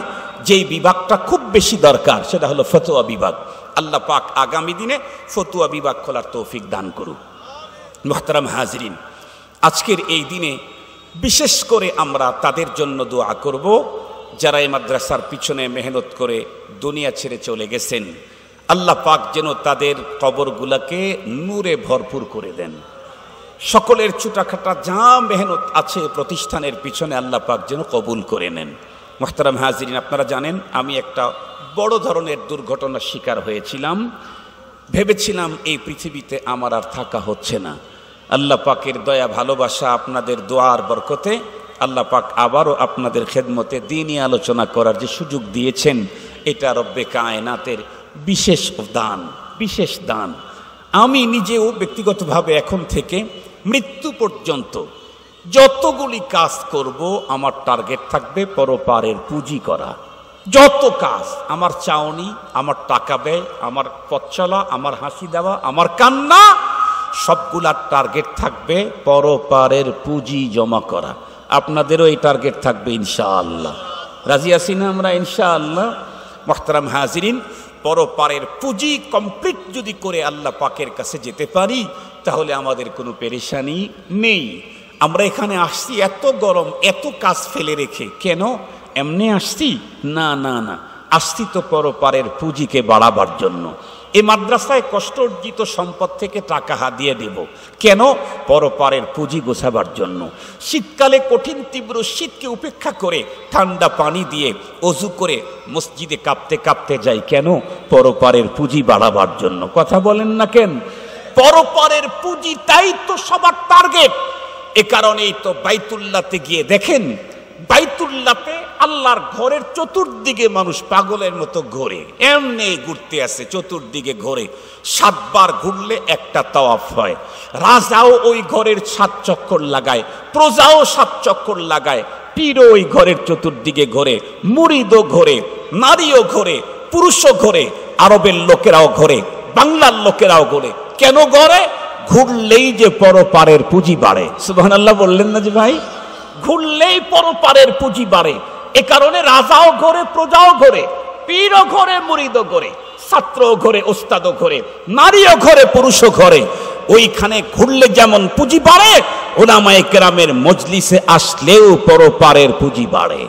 Speaker 1: যেই বিভাগটা খুব বেশি দরকার, সেটা হলো ফতুয়া বিভাগ। আল্লাহ পাক আগামী দিনে ফতুয়া বিভাগ খোলার তৌফিক দান করুক। মুহতারাম হাজিরিন, আজকের এই দিনে বিশেষ করে আমরা তাদের জন্য দোয়া করব যারা এই মাদ্রাসার পিছনে মেহনত করে দুনিয়া ছেড়ে চলে গেছেন। আল্লাহ পাক যেন তাদের কবরগুলোকে নূরে ভরপুর করে দেন। সকলের ছুটাখাটা যা মেহনত আছে প্রতিষ্ঠানের পিছনে আল্লাহ পাক যেন কবুল করে নেন। মুহতারাম হাজিরিন, আপনারা জানেন আমি একটা বড় ধরনের দুর্ঘটনার শিকার হয়েছিলাম। ভেবেছিলাম এই পৃথিবীতে আমার আর থাকা হচ্ছে না। আল্লাহ পাকের দয়া ভালোবাসা, আপনাদের দোয়ার বরকতে আল্লাহ পাক আবারও আপনাদের খেদমতে দ্বীনি আলোচনা করার যে সুযোগ দিয়েছেন, এটা রব্বে কায়নাতের বিশেষ দান, বিশেষ দান। আমি নিজেও ব্যক্তিগতভাবে এখন থেকে মৃত্যু পর্যন্ত যতগুলি কাজ করব আমার টার্গেট থাকবে পরপারের পুঁজি করা। যত কাজ, আমার চাওনি, আমার টাকা ব্যয়, আমার পথ চলা, আমার হাসি দেওয়া, আমার কান্না, সবগুলার টার্গেট থাকবে পরপারের পুঁজি জমা করা। আপনাদেরও এই টার্গেট থাকবে ইনশাআল্লাহ। রাজি আছি না আমরা ইনশাআল্লাহ? মুহতারাম হাজিরিন, পরপারের পুঁজি কমপ্লিট যদি করে আল্লাহ পাকের কাছে যেতে পারি তাহলে আমাদের কোনো পেরেশানি নেই। আমরা এখানে আসছি এত গরম, এত কাজ ফেলে রেখে, কেন এমনি আসছি? না না না, আসছি তো পরপারের পুঁজিকে বাড়াবার জন্য। এই মাদ্রাসায় কষ্ট অর্জিত সম্পদ থেকে টাকা হাদিয়ে দেব, কেন? পরপারের পুঁজি গোছাবার জন্য। শীতকালে কঠিন তীব্র শীতকে উপেক্ষা করে ঠান্ডা পানি দিয়ে অজু করে মসজিদে কাঁপতে কাঁপতে যাই, কেন? পরপারের পুঁজি বাড়াবার জন্য। কথা বলেন না কেন? পরপারের পুঁজি, তাই তো সবার টার্গেট। এ কারণেই তো বাইতুল্লাহতে গিয়ে দেখেন, বাইতুল্লাহতে আল্লাহর ঘরের চতুর্দিকে মানুষ পাগলের মতো ঘোরে, এমনি ঘুরতে আসে, চতুর্দিকে ঘোরে। 7 বার ঘুরলে একটা তাওয়াফ হয়। রাজাও ওই ঘরের 7 চক্কর লাগায়, প্রজাও 7 চক্কর লাগায়, পীরও ওই ঘরের চতুর্দিকে ঘোরে, মুরিদও ঘোরে, নারীও ঘোরে, পুরুষও ঘোরে, আরবের লোকেরাও ঘোরে, বাংলার লোকেরাও ঘোরে। কেন ঘোরে? ঘুরলেই যে পরপারের পুঁজি বাড়ে। সুবহানাল্লাহ বললেন না যে ভাই? ঘুরলেই পরপারের পুঁজি বাড়ে। এ কারণে রাজাও ঘোরে, প্রজাও ঘোরে, পীরও ঘোরে, মুরিদও ঘোরে, ছাত্রও ঘোরে, ওস্তাদও ঘোরে, নারীও ঘোরে, পুরুষও ঘোরে। ওইখানে ঘুরলে যেমন পুঁজি বাড়ে, উলামায়ে কেরামের মজলিসে আসলেও পরপারের পুঁজি বাড়ে।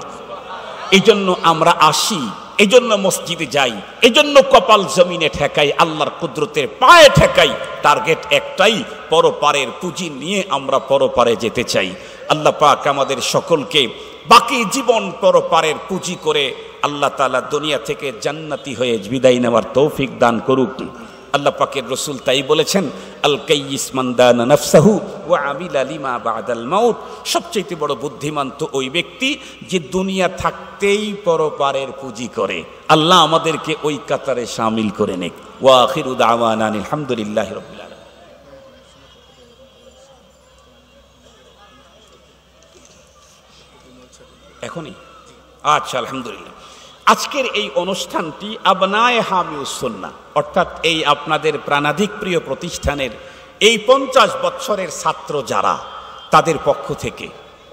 Speaker 1: এই জন্য আমরা আসি, এই জন্য মসজিদে যাই, এই জন্য কপাল জমিনে ঠেকাই, আল্লাহর কুদরতের পায়ে ঠেকাই। টার্গেট একটাই, পরপারের পুঁজি নিয়ে আমরা পরপারে যেতে চাই। আল্লাহ পাক আমাদের সকলকে বাকি জীবন পরপারের পুঁজি করে আল্লাহ তাআলা দুনিয়া থেকে জান্নাতি হয়ে বিদায় নেওয়ার তৌফিক দান করুক। আল্লাহ পাকের রসুল তাই বলেছেন, আল কাইয়িস মান দানা নাফসাহু ওয়া আমিলা লিমা বাদাল মাউত। সবচেয়ে বড় বুদ্ধিমান তো ওই ব্যক্তি যে দুনিয়া থাকতেই পরপারের পুঁজি করে। আল্লাহ আমাদেরকে ওই কাতারে শামিল করে নেক। ওয়া আখিরু দাওয়ানা আলহামদুলিল্লাহি রাব্বিল আলামিন। এখনই? আচ্ছা, আলহামদুলিল্লাহ। আজকের এই অনুষ্ঠানটি আবনায়ে হামিউস সুন্নাহ, অর্থাৎ এই আপনাদের প্রাণাধিক প্রিয় প্রতিষ্ঠানের এই 50 বছরের ছাত্র যারা, তাদের পক্ষ থেকে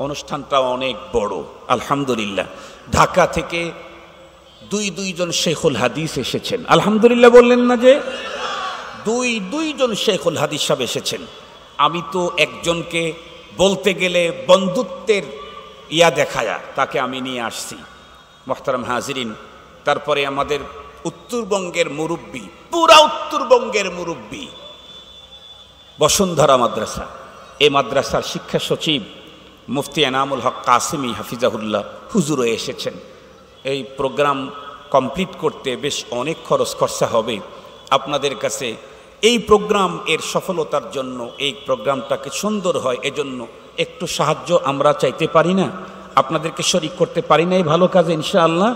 Speaker 1: অনুষ্ঠানটা অনেক বড়। আলহামদুলিল্লাহ, ঢাকা থেকে দুইজন শেখুল হাদিস এসেছেন। আলহামদুলিল্লাহ বললেন না যে? দুইজন শেখুল হাদিস সাহেব এসেছেন। আমি তো একজনকে বলতে গেলে বন্ধুত্বের দেখায়া তাকে আমি নিয়ে আসছি। মুহতারাম হাজিরিন, তারপরে আমাদের উত্তরবঙ্গের মুরব্বী, পুরা উত্তরবঙ্গের মুরব্বী, বসুন্ধরা মাদ্রাসা, এই মাদ্রাসার শিক্ষা সচিব মুফতি এনামুল হক কাসিমি হাফিজাহুল্লাহ হুজুরও এসেছেন। এই প্রোগ্রাম কমপ্লিট করতে বেশ অনেক খরচা হবে। আপনাদের কাছে এই প্রোগ্রাম এর সফলতার জন্য, এই প্রোগ্রামটাকে সুন্দর হয় এজন্য একটু সাহায্য আমরা চাইতে পারি না? আপনাদেরকে শরীক করতে পারি না এই ভালো কাজে ইনশাআল্লাহ?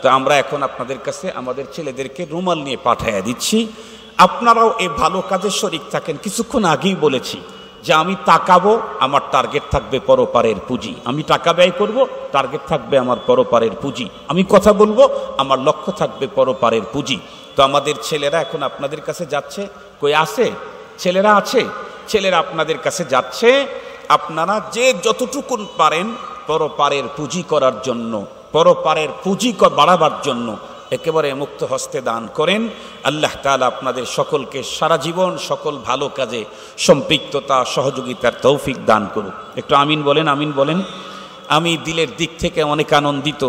Speaker 1: তো আমরা এখন আপনাদের কাছে আমাদের ছেলেদেরকে রুমাল নিয়ে পাঠাইয়া দিচ্ছি। আপনারাও এই ভালো কাজে শরীক থাকেন। কিছুক্ষণ আগেই বলেছি যে আমি তাকাবো, আমার টার্গেট থাকবে পরপারের পুঁজি। আমি টাকা ব্যয় করব, টার্গেট থাকবে আমার পরপারের পুঁজি। আমি কথা বলবো, আমার লক্ষ্য থাকবে পরপারের পুঁজি। তো আমাদের ছেলেরা এখন আপনাদের কাছে যাচ্ছে। কই আছে? ছেলেরা আছে? ছেলেরা আপনাদের কাছে যাচ্ছে। আপনারা যে যতটুকুন পারেন পরপারের পুঁজি করার জন্য, পরপারের পুঁজি বাড়াবার জন্য একেবারে মুক্ত হস্তে দান করেন। আল্লাহ তাআলা আপনাদের সকলকে সারা জীবন সকল ভালো কাজে সম্পৃক্ততা সহযোগিতার তৌফিক দান করুক। একটু আমিন বলেন, আমিন বলেন। আমি দিলের দিক থেকে অনেক আনন্দিত।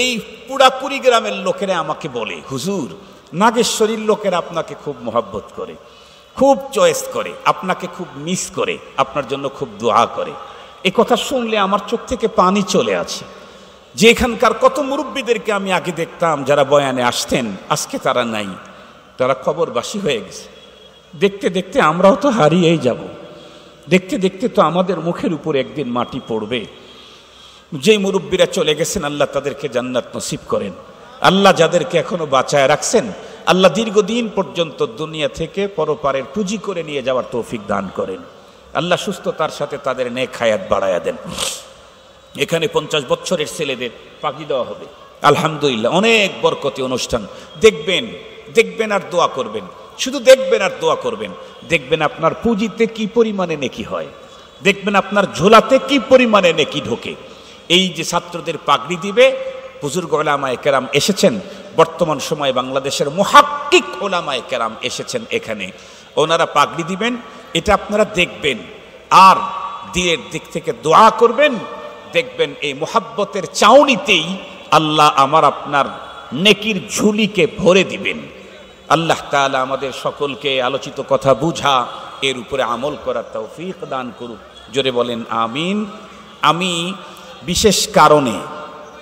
Speaker 1: এই পুরাকুড়ি গ্রামের লোকেরা আমাকে বলে, হুজুর নাগেশ্বরীর লোকেরা আপনাকে খুব মহব্বত করে, খুব চয়েস করে, আপনাকে খুব মিস করে, আপনার জন্য খুব দোয়া করে। এ কথা শুনলে আমার চোখ থেকে পানি চলে আসে। যে এখানকার কত মুরব্বীদেরকে আমি আগে দেখতাম যারা বয়ানে আসতেন, আজকে তারা নাই, তারা খবরবাসী হয়ে গেছে। দেখতে দেখতে আমরাও তো হারিয়েই যাব। দেখতে দেখতে তো আমাদের মুখের উপর একদিন মাটি পড়বে। যেই মুরব্বীরা চলে গেছেন আল্লাহ তাদেরকে জান্নাত নসিব করেন। আল্লাহ যাদেরকে এখনো বাঁচায় রাখছেন আল্লাহ দীর্ঘদিন পর্যন্ত দুনিয়া থেকে পরপারের পুঁজি করে নিয়ে যাওয়ার তৌফিক দান করেন। আল্লাহ সুস্থতার সাথে তাদের নেক হায়াত বাড়ায়া দেন। এখানে 50 বছরের ছেলেদের পাখি দেওয়া হবে, আলহামদুলিল্লাহ, অনেক বরকতি অনুষ্ঠান। দেখবেন, দেখবেন আর দোয়া করবেন, শুধু দেখবেন আর দোয়া করবেন। দেখবেন আপনার পুঁজিতে কি পরিমাণে নেকি হয়, দেখবেন আপনার ঝোলাতে কি পরিমাণে নেকি ঢোকে। এই যে ছাত্রদের পাগড়ি দিবে, বুজুর্গ ওলামায়ে কেরাম এসেছেন, বর্তমান সময়ে বাংলাদেশের মুহাক্কিক ওলামায়ে কেরাম এসেছেন এখানে, ওনারা পাগড়ি দিবেন। এটা আপনারা দেখবেন আর দিলের দিক থেকে দোয়া করবেন। দেখবেন এই মুহাব্বতের চাউনিতেই আল্লাহ আমার আপনার নেকির ঝুলিকে ভরে দিবেন। আল্লাহ তাআলা আমাদের সকলকে আলোচিত কথা বুঝা, এর উপরে আমল করার তৌফিক দান করুক। জোরে বলেন আমিন। আমি বিশেষ কারণে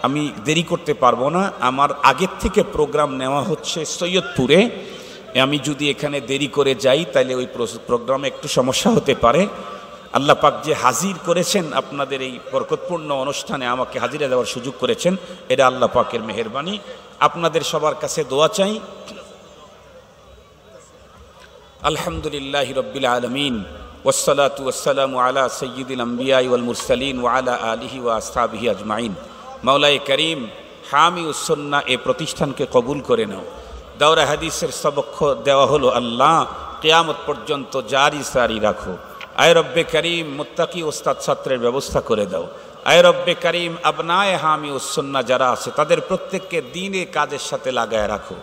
Speaker 1: আমি দেরি করতে পারবো না। আমার আগের থেকে প্রোগ্রাম নেওয়া হচ্ছে সৈয়দপুরে। আমি যদি এখানে দেরি করে যাই তাহলে ওই প্রোগ্রামে একটু সমস্যা হতে পারে। আল্লাহ পাক যে হাজির করেছেন আপনাদের এই বরকতপূর্ণ অনুষ্ঠানে, আমাকে হাজিরা দেওয়ার সুযোগ করেছেন, এটা আল্লাহ পাকের মেহেরবানি। আপনাদের সবার কাছে দোয়া চাই। আলহামদুলিল্লাহি রাব্বিল আলামিন ওয়াসসালাতু ওয়াসসালামু আলা সাইয়্যিদিল আমবিয়া ওয়াল মুরসালিন ওয়া আলা আলিহি ওয়া আসহাবিহি আজমাইন। মাওলায়ে করিম হামিউস সুন্নাহ এই প্রতিষ্ঠানকে কবুল করে নাও। দাওরা হাদিসের সবক দেওয়া হলো, আল্লাহ কিয়ামত পর্যন্ত জারি সারি রাখো। আয় রব্বে করিম মুত্তাকি ওস্তাদ ছাত্রের ব্যবস্থা করে দাও। আয় রব্বে করিম আবনায়ে হামিউস সুন্নাহ যারা আছে তাদের প্রত্যেককে দ্বীনের কাজের সাথে লাগায় রাখো।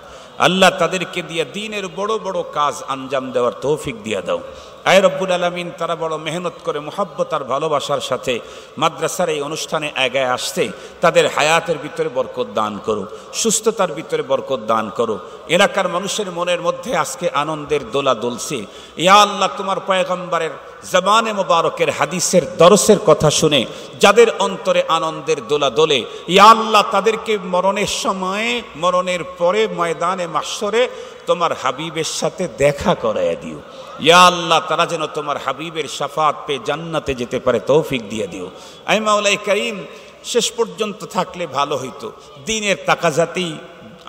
Speaker 1: আল্লাহ তাদেরকে দিয়ে দ্বীনের বড় বড় কাজ আঞ্জাম দেওয়ার তৌফিক দিয়ে দাও। আয় রব্বুল আলামিন, তারা বড় মেহনত করে মুহাব্বত আর ভালোবাসার সাথে মাদ্রাসার এই অনুষ্ঠানে আগায় আসছে, তাদের হায়াতের ভিতরে বরকত দান করো, সুস্থতার ভিতরে বরকত দান করো। এলাকার মানুষের মনের মধ্যে আজকে আনন্দের দোলা দুলছে। ইয়া আল্লাহ, তোমার পয়গম্বরের জবানে মোবারকের হাদিসের দরসের কথা শুনে যাদের অন্তরে আনন্দের দোলা দোলে, ইয়া আল্লাহ তাদেরকে মরণের সময়ে, মরণের পরে ময়দানে মাহশরে তোমার হাবিবের সাথে দেখা করাইয়া দিও। ইয়া আল্লাহ, তারা যেন তোমার হাবিবের শাফাত পেয়ে জান্নাতে যেতে পারে তৌফিক দিয়ে দিও। আয় মাওলায়ে কারীম, শেষ পর্যন্ত থাকলে ভালো হইতো, দ্বীনের তাকাজাতেই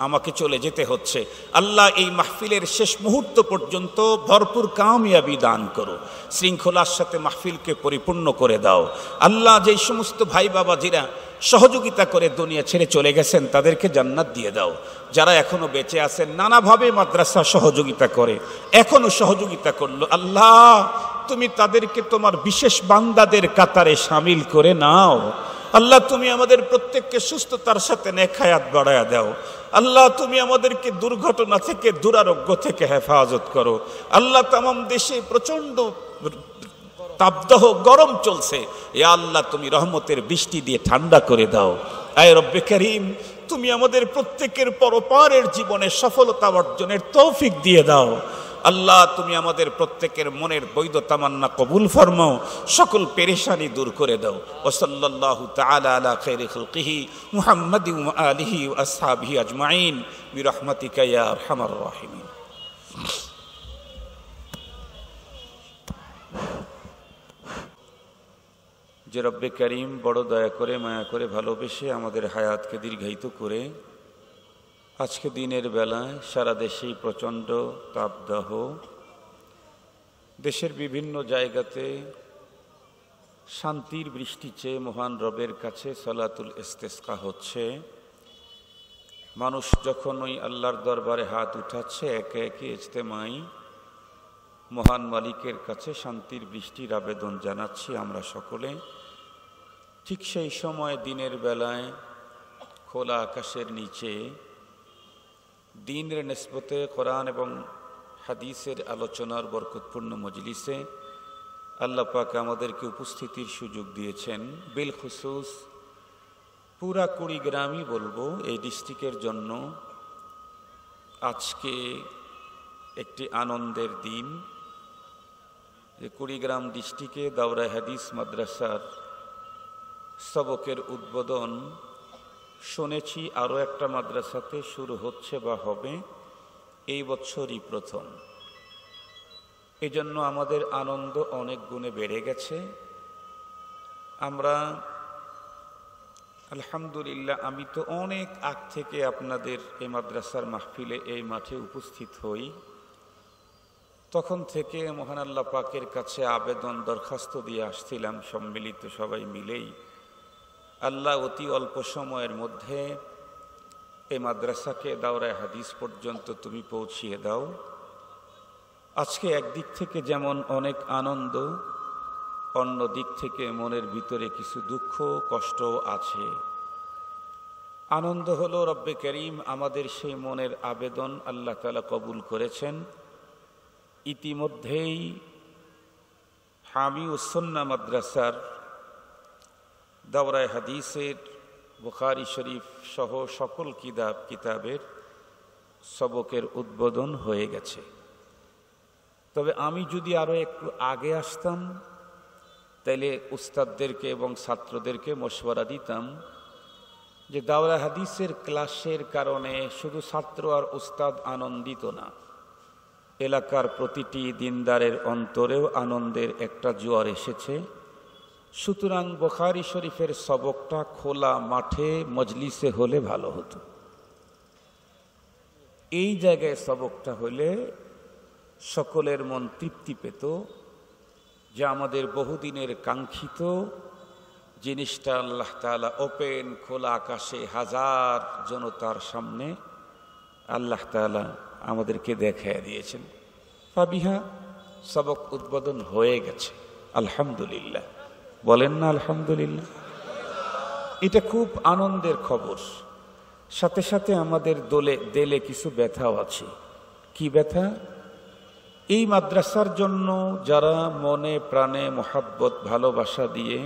Speaker 1: আমাকে চলে যেতে হচ্ছে। আল্লাহ, এই মাহফিলের শেষ মুহূর্ত পর্যন্ত ভরপুর কামিয়াবি দান করো, শৃঙ্খলার সাথে মাহফিলকে পরিপূর্ণ করে দাও। আল্লাহ, যেই সমস্ত ভাই বাবাজিরা সহযোগিতা করে দুনিয়া ছেড়ে চলে গেছেন তাদেরকে জান্নাত দিয়ে দাও। যারা এখনো বেঁচে আছেন, নানাভাবে মাদ্রাসা সহযোগিতা করে, এখনো সহযোগিতা করলো, আল্লাহ তুমি তাদেরকে তোমার বিশেষ বান্দাদের কাতারে শামিল করে নাও। আল্লাহ, তুমি আমাদের প্রত্যেককে সুস্থতার সাথে নেক হায়াত বাড়ায়া দাও। আল্লাহ, তুমি আমাদেরকে দুর্ঘটনা থেকে, দুরারোগ্য থেকে হেফাজত করো। আল্লাহ, তামাম দেশে প্রচন্ড তাপদাহ গরম চলছে, এ আল্লাহ তুমি রহমতের বৃষ্টি দিয়ে ঠান্ডা করে দাও। আয় রব্বে করিম, তুমি আমাদের প্রত্যেকের পরপারের জীবনে সফলতা অর্জনের তৌফিক দিয়ে দাও। আল্লাহ, তুমি আমাদের প্রত্যেকের মনের বৈধ তামান্না কবুল ফরমাও, সকল পেরেশানি দূর করে দাও। ওয়া সাল্লাল্লাহু তাআলা আলা খায়রি খালকিহি মুহাম্মাদিন ওয়া আলিহি ওয়া আসহাবিহি আজমাইন বিরহমাতিকা ইয়া আরহামার রাহিমিন। যে রব্বে করিম বড় দয়া করে, মায়া করে, ভালোবেসে আমাদের হায়াতকে দীর্ঘায়িত করে আজকে দিনের বেলায় সারা দেশেই প্রচণ্ড তাপদাহ, দেশের বিভিন্ন জায়গাতে শান্তির বৃষ্টি চেয়ে মহান রবের কাছে সালাতুল ইস্তিসকা হচ্ছে। মানুষ যখন ওই আল্লাহর দরবারে হাত উঠাচ্ছে, একে একে ইজতেমাই মহান মালিকের কাছে শান্তির বৃষ্টির আবেদন জানাচ্ছি আমরা সকলে। ঠিক সেই সময় দিনের বেলায় খোলা আকাশের নিচে দ্বীনের নিসবতে কোরআন এবং হাদিসের আলোচনার বরকতপূর্ণ মজলিসে আল্লাহ পাক আমাদেরকে উপস্থিতির সুযোগ দিয়েছেন। বিল খুসুস পুরা কুড়িগ্রামই বলবো, এই ডিস্ট্রিক্টের জন্য আজকে একটি আনন্দের দিন যে কুড়িগ্রাম ডিস্ট্রিক্টে দাওরা হাদিস মাদ্রাসার সবকের উদ্বোধন শুনেছি আরও একটা মাদ্রাসাতে শুরু হচ্ছে বা হবে এই বছরই প্রথম। এই জন্য আমাদের আনন্দ অনেক গুণে বেড়ে গেছে। আমরা আলহামদুলিল্লাহ, আমি তো অনেক আগ থেকে আপনাদের এই মাদ্রাসার মাহফিলে এই মাঠে উপস্থিত হই। তখন থেকে মহান আল্লাহ পাকের কাছে আবেদন দরখাস্ত দিয়ে আসছিলাম সম্মিলিত সবাই মিলেই, আল্লাহ অতি অল্প সময়ের মধ্যে এই মাদ্রাসাকে দাওরায়ে হাদিস পর্যন্ত তুমি পৌঁছিয়ে দাও। আজকে একদিক থেকে যেমন অনেক আনন্দ, অন্য দিক থেকে মনের ভিতরে কিছু দুঃখ কষ্ট আছে। আনন্দ হলো রব্বে করিম আমাদের সেই মনের আবেদন আল্লাহ তাআলা কবুল করেছেন। ইতিমধ্যেই হামিউস সুন্নাহ মাদ্রাসার দাওরায়ে হাদিসের বুখারী শরীফ সহ সকল কিতাবের সবকের উদ্বোধন হয়ে গেছে। তবে আমি যদি আরও একটু আগে আসতাম তাইলে উস্তাদদেরকে এবং ছাত্রদেরকে মশওয়ারা দিতাম যে দাওরা হাদিসের ক্লাসের কারণে শুধু ছাত্র আর উস্তাদ আনন্দিত না, এলাকার প্রতিটি দিনদারের অন্তরেও আনন্দের একটা জোয়ার এসেছে। সুতরাং বুখারী শরীফের সবকটা খোলা মাঠে মজলিসে হলে ভালো হতো। এই জায়গায় সবকটা হলে সকলের মন তৃপ্তি পেত যে আমাদের বহুদিনের কাঙ্ক্ষিত জিনিসটা আল্লাহ তাআলা ওপেন খোলা আকাশে হাজার জনতার সামনে আল্লাহ তাআলা আমাদেরকে দেখাইয়া দিয়েছেন। ফাবিহা সবক উদ্বোধন হয়ে গেছে, আলহামদুলিল্লাহ। বলেন না আলহামদুলিল্লাহ? এটা খুব আনন্দের খবর। সাথে সাথে আমাদের দেলে কিছু ব্যথাও আছে। কি ব্যথা? এই মাদ্রাসার জন্য যারা মনে প্রাণে মোহাব্বত ভালোবাসা দিয়ে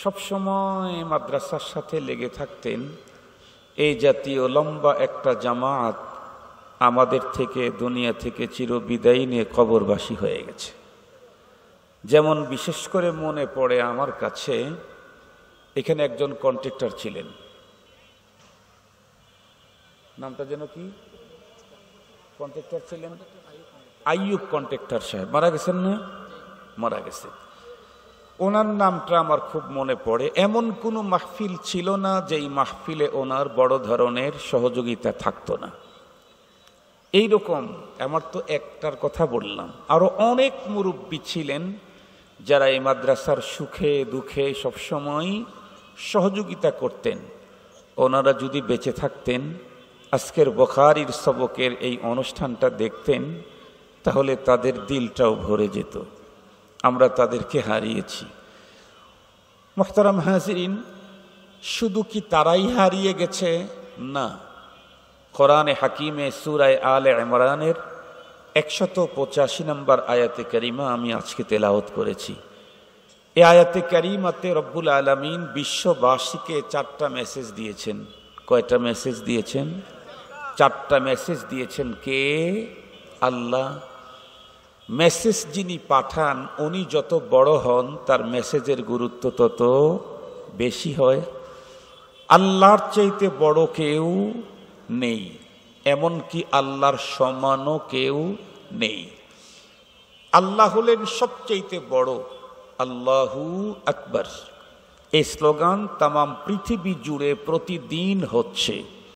Speaker 1: সবসময় মাদ্রাসার সাথে লেগে থাকতেন, এই জাতীয় লম্বা একটা জামাত আমাদের থেকে দুনিয়া থেকে চিরবিদায় নিয়ে কবরবাসী হয়ে গেছে। যেমন বিশেষ করে মনে পড়ে আমার কাছে, এখানে একজন কন্ট্রাক্টর ছিলেন, নামটা যেন কি, কন্ট্রাক্টর ছিলেন আইয়ুব কন্ট্রাক্টর সাহেব, মারা গেছেন না? মারা গেছে। ওনার নামটা আমার খুব মনে পড়ে। এমন কোনো মাহফিল ছিল না যেই মাহফিলে ওনার বড় ধরনের সহযোগিতা থাকতো না। এইরকম আমার তো একটার কথা বললাম, আরো অনেক মুরব্বী ছিলেন যারা এই মাদ্রাসার সুখে দুঃখে সবসময় সহযোগিতা করতেন। ওনারা যদি বেঁচে থাকতেন, আজকের বুখারীর সবকের এই অনুষ্ঠানটা দেখতেন, তাহলে তাদের দিলটাও ভরে যেত। আমরা তাদেরকে হারিয়েছি। মুহতারাম হাজিরিন, শুধু কি তারাই হারিয়ে গেছে? না, কোরআনে হাকিমে সূরা আলে ইমরানের 185 নম্বর আয়াতে কারিমা আমি আজকে তেলাওয়াত করেছি। এই আয়াতে কারিমাতে রব্বুল আলামিন বিশ্ববাসীকে 4টা মেসেজ দিয়েছেন। কয়টা মেসেজ দিয়েছেন? 4টা মেসেজ দিয়েছেন। কে? আল্লাহ। মেসেজ যিনি পাঠান উনি যত বড় হন তার মেসেজের গুরুত্ব তত বেশি হয়। আল্লাহর চাইতে বড় কেউ নেই, এমনকি আল্লাহর সমানও কেউ নেই। আল্লাহ হলেন সবচাইতে বড়। আল্লাহু আকবার এই স্লোগান তামাম পৃথিবী জুড়ে প্রতিদিন হচ্ছে।